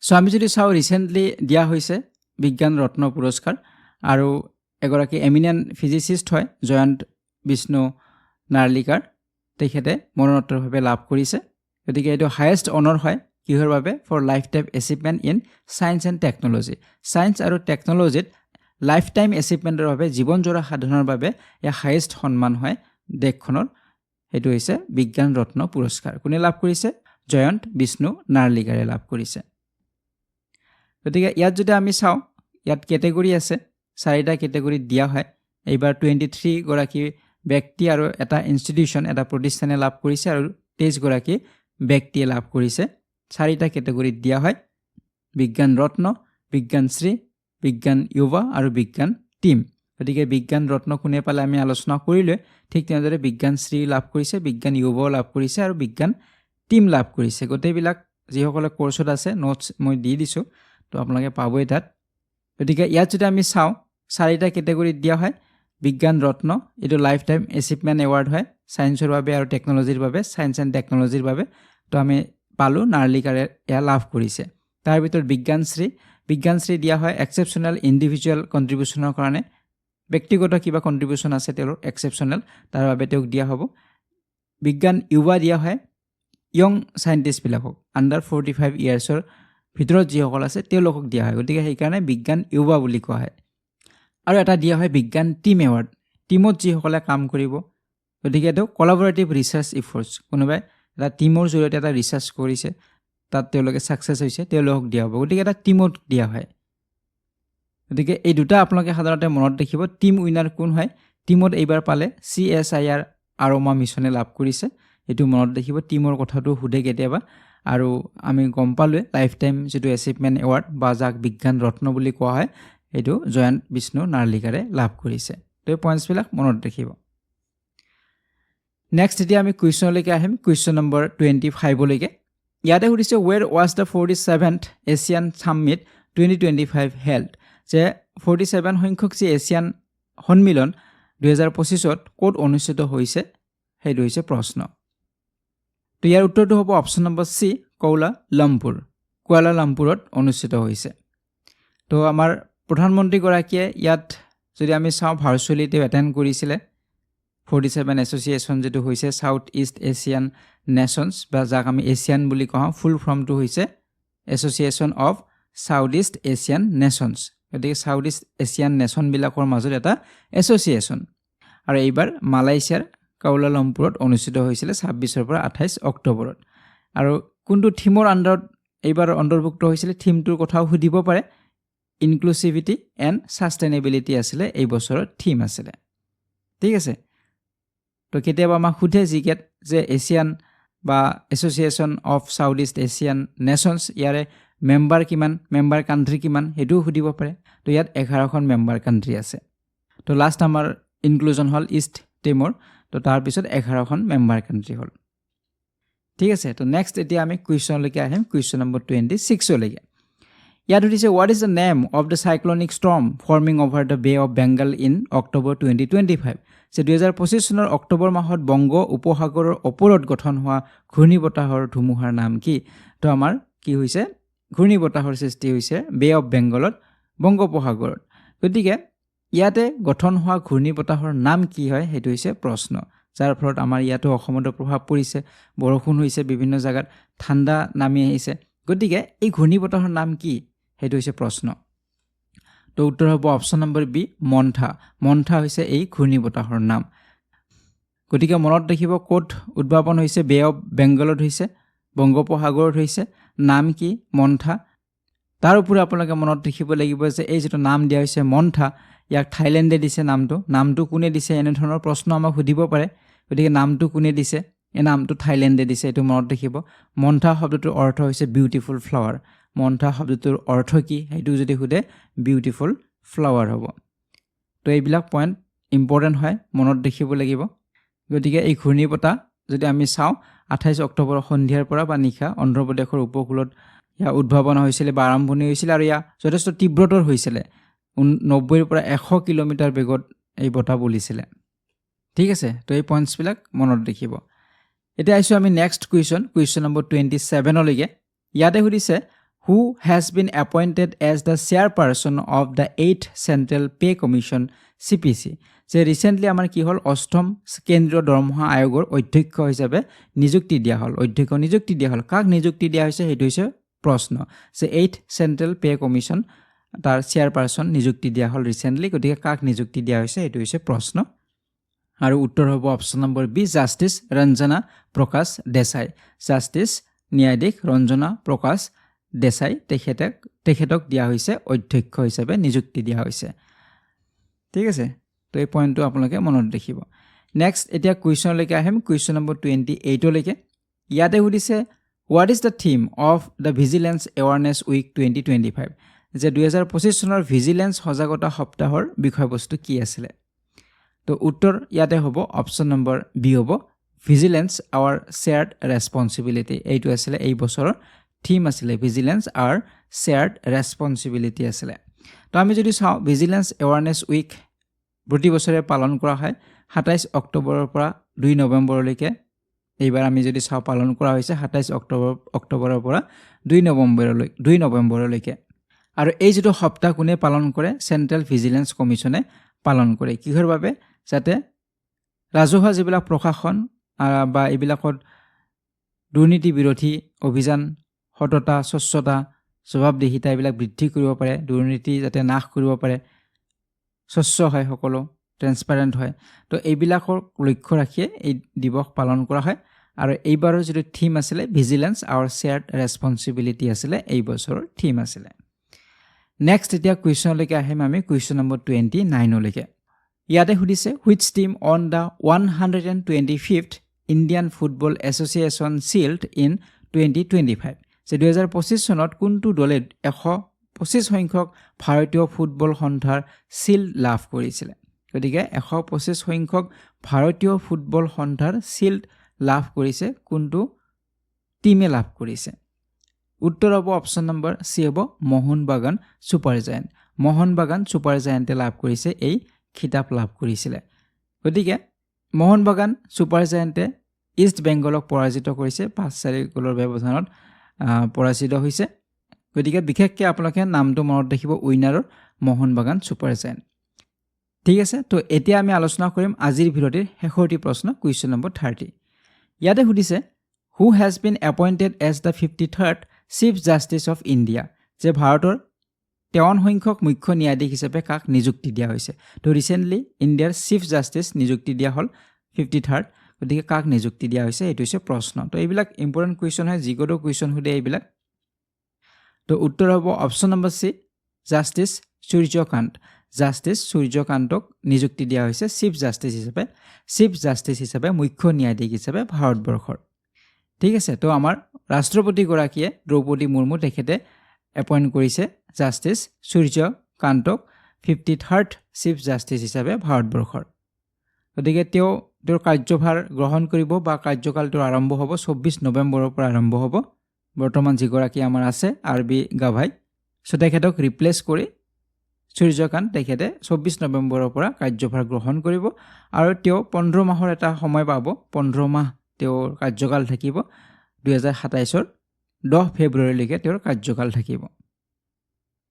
সো আমি যদি চাও ৰিসেন্টলি দিয়া হৈছে বিজ্ঞান ৰত্ন পুৰস্কাৰ আৰু এগৰাকী এমিনেন্ট ফিজিচিষ্ট হয় জয়ন্ত বিষ্ণু নাৰ্লিকাৰ তেখেতে মৰণোত্তৰভাৱে লাভ কৰিছে গতিকে এটো হাইয়েষ্ট অনাৰ হয় কিহৰ বাবে for life time achievement in science and technology science আৰু টেকনলজিত লাইফ টাইম এচিভমেন্টৰ বাবে জীৱন জোৰা সাধনৰ বাবে এ হাইয়েষ্ট সন্মান হয় দেশখনৰ এটো হৈছে বিজ্ঞান ৰত্ন পুৰস্কাৰ কোনে লাভ কৰিছে জয়ন্ত বিষ্ণু নাৰ্লিকাৰে লাভ কৰিছে গতিকে ইয়াত যদি আমি চাওঁ ইয়াত ক্যাটাগৰী আছে চাৰিটা ক্যাটাগৰী দিয়া হয় এইবাৰ 23 গৰাকী ব্যক্তি আৰু এটা ইনষ্টিটিউচন এটা প্ৰতিষ্ঠানে লাভ কৰিছে আৰু 23 গৰাকী ব্যক্তিয়ে লাভ কৰিছে চাৰিটা ক্যাটাগৰী দিয়া হয় বিজ্ঞান ৰত্ন বিজ্ঞান শ্ৰী বিজ্ঞান যুৱা আৰু বিজ্ঞান টিম গতিকে বিজ্ঞান ৰত্ন কোনে পালে আমি আলোচনা কৰিলে ঠিক তেনেদৰে বিজ্ঞান শ্ৰী লাভ কৰিছে বিজ্ঞান যুৱা লাভ কৰিছে আৰু বিজ্ঞান টিম লাভ কৰিছে গোটেইবিলাক যিসকলে কোৰ্সত আছে নোটস মই দি দিছো তো আপোনালোকে পাবই তাত গতিকে ইয়াত যদি আমি চাওঁ চাৰিটা ক্যাটাগৰী দিয়া হয় বিজ্ঞান ৰত্ন এটো লাইফ টাইম এচিভমেন্ট এৱাৰ্ড হয় সায়েন্সৰ বাবে আৰু টেকনলজিৰ বাবে সায়েন্স এণ্ড টেকনলজিৰ বাবে তো আমি পালো নাৰ্লিকাৰে এয়া লাভ কৰিছে তাৰ ভিতৰত বিজ্ঞান শ্ৰী দিয়া হয় এক্সেপচনেল ইন্ডিভিজুৱেল কন্ট্ৰিবিউশনৰ কাৰণে ব্যক্তিগত কিবা কন্ট্ৰিবিউশন আছে তেওঁৰ এক্সেপচনেল তাৰ বাবে তেওঁক দিয়া হ'ব বিজ্ঞান যুৱা দিয়া হয় ইয়ং সায়েন্টিষ্ট বিলাকক আন্ডাৰ 45 ইয়াৰ্ছৰ ভিতৰত যিসকল আছে তেওঁলোকক দিয়া হয় গতিকে সেই কাৰণে বিজ্ঞান যুৱা বুলি কোৱা হয় আৰু এটা দিয়া হয় বিজ্ঞান টিম এৱাৰ্ড টিমত যিসকলে কাম কৰিব গতিকে এটো কোলাবোৰেটিভ ৰিসাৰ্চ এফৰ্টছ কোনোবাই এটা টিমৰ জৰিয়তে এটা ৰিসাৰ্চ কৰিছে তাত তেওঁলোকে সাকসেস হৈছে তেওঁলোকক দিয়া হ'ব গতিকে এটা টিমত দিয়া হয় গতিকে এই দুটা আপোনালোকে সাধাৰণতে মনত ৰাখিব টিম উইনাৰ কোন হয় টিমত এইবাৰ পালে CSIR আৰোমা মিছনে লাভ কৰিছে এটো মনত ৰাখিব টিমৰ কথাটো হুদে কেতিয়াবা আৰু আমি গম পালে লাইফ টাইম যেটো এচিভমেন্ট এৱাৰ্ড বা যাক বিজ্ঞান ৰত্ন বুলি কোৱা হয় এটো জয়ন্ত বিষ্ণু নাৰ্লিকাৰে লাভ কৰিছে তো এই পইণ্টছ বিলাক মনত ৰাখিব নেক্সট এতিয়া আমি কুৱেশ্যনলৈকে আহিম কুৱেশ্যন নম্বৰ 25 লৈকে ইয়াতে সুধিছে where was the 47th Asian Summit 2025 held যে 47 সংখ্যক যি এছিয়ান সন্মিলন 2025ত ক'ত অনুষ্ঠিত হৈছে সেইটো হৈছে প্ৰশ্ন তো ইয়াৰ উত্তৰটো হ'ব অপশ্যন নম্বৰ চি কুৱালালামপুৰত অনুষ্ঠিত হৈছে তো আমাৰ প্ৰধানমন্ত্ৰীগৰাকীয়ে ইয়াত যদি আমি চাওঁ ভাৰ্চুৱেলি তেওঁ এটেণ্ড কৰিছিলে 47 এছ'চিয়েশ্যন যেটো হৈছে সাউথ ইষ্ট এছিয়ান নেশ্যনছ বা যাক আমি এছিয়ান বুলি কওঁ ফুল ফৰ্মটো হৈছে association of south east Asian nations গতিকে সাউথ ইষ্ট এছিয়ান নেশ্যনবিলাকৰ মাজত এটা এছ'চিয়েশ্যন আৰু এইবাৰ মালয়েছিয়াৰ কুৱালালামপুৰত অনুষ্ঠিত হৈছিলে 26 পৰা 28 অক্টোবৰত আৰু কোনটো থিমৰ আণ্ডাৰত এইবাৰ অন্তৰ্ভুক্ত হৈছিলে থিমটোৰ কথাও সুধিব পাৰে ইনক্লুচিভিটি এণ্ড সাষ্টেইনেবিলিটি আছিলে এই বছৰৰ থিম আছিলে ঠিক আছে তো কেতিয়াবা আমাক সুধে জিকেট যে এছিয়ান বা association of south east Asian nations ইয়াৰে মেম্বাৰ কিমান মেম্বাৰ কাণ্ট্ৰি কিমান সেইটোও সুধিব পাৰে তো ইয়াত 11খন মেম্বাৰ কাণ্ট্ৰি আছে তো লাষ্ট আমাৰ ইনক্লুজন হ'ল ইষ্ট টিমৰ তো তাৰপিছত 11খন মেম্বাৰ কাণ্ট্ৰি হ'ল ঠিক আছে তো নেক্সট এতিয়া আমি কুৱেশ্যনলৈকে আহিম কুৱেশ্যন নম্বৰ 26লৈকে ইয়াত সুধিছে what is the name of the cyclonic storm forming over the bay of Bengal in October 2025 যে 2025 চনৰ অক্টোবৰ মাহত বংগ উপসাগৰৰ ওপৰত গঠন হোৱা ঘূৰ্ণীবতাহৰ ধুমুহাৰ নাম কি তো আমাৰ কি হৈছে ঘূৰ্ণীবতাহৰ সৃষ্টি হৈছে বে অফ বেংগলত বংগোপসাগৰত গতিকে ইয়াতে গঠন হোৱা ঘূৰ্ণীবতাহৰ নাম কি হয় সেইটো হৈছে প্ৰশ্ন যাৰ ফলত আমাৰ ইয়াতো অসমতো প্ৰভাৱ পৰিছে বৰষুণ হৈছে বিভিন্ন জায়গাত ঠাণ্ডা নামি আহিছে গতিকে এই ঘূৰ্ণীবতাহৰ নাম কি সেইটো হৈছে প্ৰশ্ন তো উত্তৰ হ'ব অপশ্যন নম্বৰ বি মন্থা হৈছে এই ঘূৰ্ণীবতাহৰ নাম গতিকে মনত ৰাখিব ক'ত উদ্ভাৱন হৈছে বে অফ বেংগলত হৈছে বংগোপসাগৰত হৈছে নাম কি মন্থা তাৰ উপৰি আপোনালোকে মনত ৰাখিব লাগিব যে এই যেটো নাম দিয়া হৈছে মন্থা ইয়াক থাইলেণ্ডে দিছে নামটো কোনে দিছে এনে ধৰণৰ প্ৰশ্ন আমাক সুধিব পাৰে গতিকে নামটো কোনে দিছে এই নামটো থাইলেণ্ডে দিছে এইটো মনত ৰাখিব মন্থা শব্দটোৰ অৰ্থ হৈছে বিউটিফুল ফ্লাৱাৰ মন্থা শব্দটোৰ অৰ্থ কি সেইটো যদি সুধে বিউটিফুল ফ্লাৱাৰ হ'ব তো এইবিলাক পইণ্ট ইম্পৰ্টেণ্ট হয় মনত ৰাখিব লাগিব গতিকে এই ঘূৰ্ণীবতাহ যদি আমি চাওঁ 28 অক্টোবৰ সন্ধিয়াৰ পৰা বা নিশা অন্ধ্ৰপ্ৰদেশৰ উপকূলত ইয়াৰ উদ্ভাৱন হৈছিলে বা আৰম্ভণি হৈছিলে আৰু ইয়াৰ যথেষ্ট তীব্ৰতৰ হৈছিলে 90 পৰা 100 কিলোমিটাৰ বেগত এই বতাহ বলিছিলে ঠিক আছে তো এই পইণ্টছবিলাক মনত ৰাখিব এতিয়া আইছো আমি নেক্সট কুৱেশ্যন নম্বৰ 27লৈকে ইয়াতে সুধিছে who has been appointed as the chairperson of the 8th Central Pay Commission CPC যে ৰিসেন্টলি আমাৰ কি হ'ল অষ্টম কেন্দ্ৰীয় দৰমহা আয়োগৰ অধ্যক্ষ হিচাপে নিযুক্তি দিয়া হ'ল কাক নিযুক্তি দিয়া হৈছে সেইটো হৈছে প্ৰশ্ন যে 8th Central Pay Commission তাৰ চেয়াৰপাৰসন নিযুক্তি দিয়া হ'ল ৰিসেন্টলি গতিকে কাক নিযুক্তি দিয়া হৈছে সেইটো হৈছে প্ৰশ্ন আৰু উত্তৰ হ'ব অপশ্যন নম্বৰ বি জাষ্টিস ৰঞ্জনা প্ৰকাশ দেশাই জাষ্টিস ন্যায়াধীশ ৰঞ্জনা প্ৰকাশ দেশাই তেখেতক দিয়া হৈছে অধ্যক্ষ হিচাপে নিযুক্তি দিয়া হৈছে ঠিক আছে তো এই পইণ্টটো আপোনালোকে মনত ৰাখিব নেক্সট এতিয়া কুৱেশ্যনলৈকে আহিম কুৱেশ্যন নম্বৰ 28লৈকে ইয়াতে সুধিছে what is the theme of the vigilance awareness week 2025 যে 2025 চনৰ ভিজিলেন্স সজাগতা সপ্তাহৰ বিষয়বস্তু কি আছিলে তো উত্তৰ ইয়াতে হ'ব অপশ্যন নম্বৰ বি হ'ব ভিজিলেন্স আৱাৰ শ্বেয়াৰ্ড ৰেছপন্সিবিলিটি এইটো আছিলে এই বছৰৰ থিম আছিলে ভিজিলেন্স আৱাৰ শ্বেয়াৰ্ড ৰেছপন্সিবিলিটি আছিলে তো আমি যদি চাওঁ ভিজিলেন্স এৱাৰনেছ উইক প্ৰতি বছৰে পালন কৰা হয় 27 অক্টোবৰৰ পৰা 2 নৱেম্বৰলৈকে এইবাৰ আমি যদি চাওঁ পালন কৰা হৈছে 27 অক্টোবৰৰ পৰা 2 নৱেম্বৰলৈকে আৰু এই যেটো সপ্তাহ কোনে পালন কৰে চেন্ট্ৰেল ভিজিলেন্স কমিছনে পালন কৰে কিহৰ বাবে যাতে ৰাজহুৱা যিবিলাক প্ৰশাসন বা এইবিলাকত দুৰ্নীতি বিৰোধী অভিযান সততা স্বচ্ছতা জবাবদিহিতা এইবিলাক বৃদ্ধি কৰিব পাৰে দুৰ্নীতি যাতে নাশ কৰিব পাৰে স্বচ্ছ হয় সকলো ট্ৰেন্সপাৰেন্ট হয় তো এইবিলাকৰ লক্ষ্য ৰাখি এই দিৱস পালন কৰা হয় আৰু এইবাৰৰ যেটো থিম আছিলে ভিজিলেন্স আৱাৰ শ্বেয়াৰ্ড ৰেছপন্সিবিলিটি আছিলে এই বছৰৰ থিম আছিলে নেক্সট এতিয়া কুৱেশ্যনলৈকে আহিম আমি কুৱেশ্যন নম্বৰ 29লৈকে ইয়াতে সুধিছে which team on the 125th Indian Football Association Shield in 2025 যে 2025 চনত কোনটো দলে 125 সংখ্যক ভাৰতীয় ফুটবল সন্থাৰ শিল্ড লাভ কৰিছিল গতিকে 125 সংখ্যক ভাৰতীয় ফুটবল সন্থাৰ শিল্ড লাভ কৰিছে কোনটো টিমে লাভ কৰিছে উত্তৰ হ'ব অপশ্যন নম্বৰ চি হ'ব মোহন বাগান ছুপাৰ জায়াণ্ট। মোহন বাগান ছুপাৰ জায়াণ্টে লাভ কৰিছে এই খিতাপ লাভ কৰিছিলে। গতিকে মোহন বাগান ছুপাৰ জায়াণ্টে ইষ্ট বেংগলক পৰাজিত কৰিছে 5-4 গ'লৰ ব্যৱধানত পৰাজিত হৈছে। গতিকে বিশেষকৈ আপোনালোকে নামটো মনত ৰাখিব উইনাৰৰ মোহন বাগান ছুপাৰ জায়াণ্ট। ঠিক আছে, তো এতিয়া আমি আলোচনা কৰিম আজিৰ ভিডিঅ'টিৰ শেষৰটি প্ৰশ্ন কুৱেশ্যন নম্বৰ 30। ইয়াতে সুধিছে who has been appointed as the 53rd chief justice of India, যে ভাৰতৰ 53 সংখ্যক মুখ্য ন্যায়াধীশ হিচাপে কাক নিযুক্তি দিয়া হৈছে। তো ৰিচেণ্টলি ইণ্ডিয়াৰ চিফ জাষ্টিছ নিযুক্তি দিয়া হ'ল 53rd, গতিকে কাক নিযুক্তি দিয়া হৈছে এইটো হৈছে প্ৰশ্ন। তো এইবিলাক ইম্পৰ্টেণ্ট কুৱেশ্যন হয়, যিকোনো কুৱেশ্যন সোধে এইবিলাক। তো উত্তৰ হ'ব option number C justice Surya Kant. Justice সূৰ্যকান্তক নিযুক্তি দিয়া হৈছে চিফ জাষ্টিছ হিচাপে মুখ্য ন্যায়াধীশ হিচাপে ভাৰতবৰ্ষৰ। ঠিক আছে, তো আমাৰ ৰাষ্ট্ৰপতিগৰাকীয়ে দ্ৰৌপদী মুৰ্মু তেখেতে এপইণ্ট কৰিছে জাষ্টিছ সূৰ্যকান্তক 53rd চিফ জাষ্টিছ হিচাপে ভাৰতবৰ্ষৰ। গতিকে তেওঁৰ কাৰ্যভাৰ গ্ৰহণ কৰিব বা কাৰ্যকালটো আৰম্ভ হ'ব 24 নৱেম্বৰৰ পৰা আৰম্ভ হ'ব। বৰ্তমান যিগৰাকী আমাৰ আছে RB গাভাই, চ' তেখেতক ৰিপ্লেচ কৰি সূৰ্যকান্ত তেখেতে 24 নৱেম্বৰৰ পৰা কাৰ্যভাৰ গ্ৰহণ কৰিব আৰু তেওঁ 15 মাহৰ এটা সময় পাব। 15 মাহ তেওঁৰ কাৰ্যকাল থাকিব। 2027 10 ফেব্ৰুৱাৰীলৈকে তেওঁৰ কাৰ্যকাল থাকিব।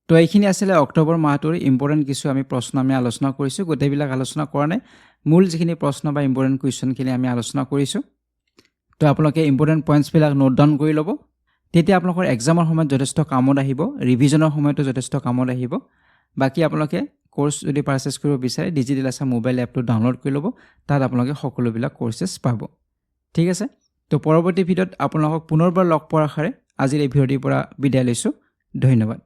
তো এইখিনি আছিলে অক্টোবৰ মাহটোৰ ইম্পৰ্টেণ্ট কিছু আমি প্ৰশ্ন আমি আলোচনা কৰিছোঁ। গোটেইবিলাক আলোচনা কৰা নাই, মূল যিখিনি প্ৰশ্ন বা ইম্পৰ্টেণ্ট কুৱেশ্যনখিনি আমি আলোচনা কৰিছোঁ। তো আপোনালোকে ইম্পৰ্টেণ্ট পইণ্টছবিলাক নোট ডাউন কৰি ল'ব, তেতিয়া আপোনালোকৰ এক্সামৰ সময়ত যথেষ্ট কামত আহিব, ৰিভিজনৰ সময়তো যথেষ্ট কামত আহিব। বাকী আপোনালোকে কোৰ্চ যদি পাৰচেছ কৰিব বিচাৰে ডিজিটেল আছাম মোবাইল এপটো ডাউনলোড কৰি ল'ব, তাত আপোনালোকে সকলোবিলাক কোৰ্চেছ পাব। ঠিক আছে, তো পৰৱৰ্তী ভিডিঅ'ত আপোনালোকক পুনৰবাৰ লগ পোৱাৰ আশাৰে আজিৰ এই ভিডিঅ'টিৰ পৰা বিদায় লৈছোঁ। ধন্যবাদ।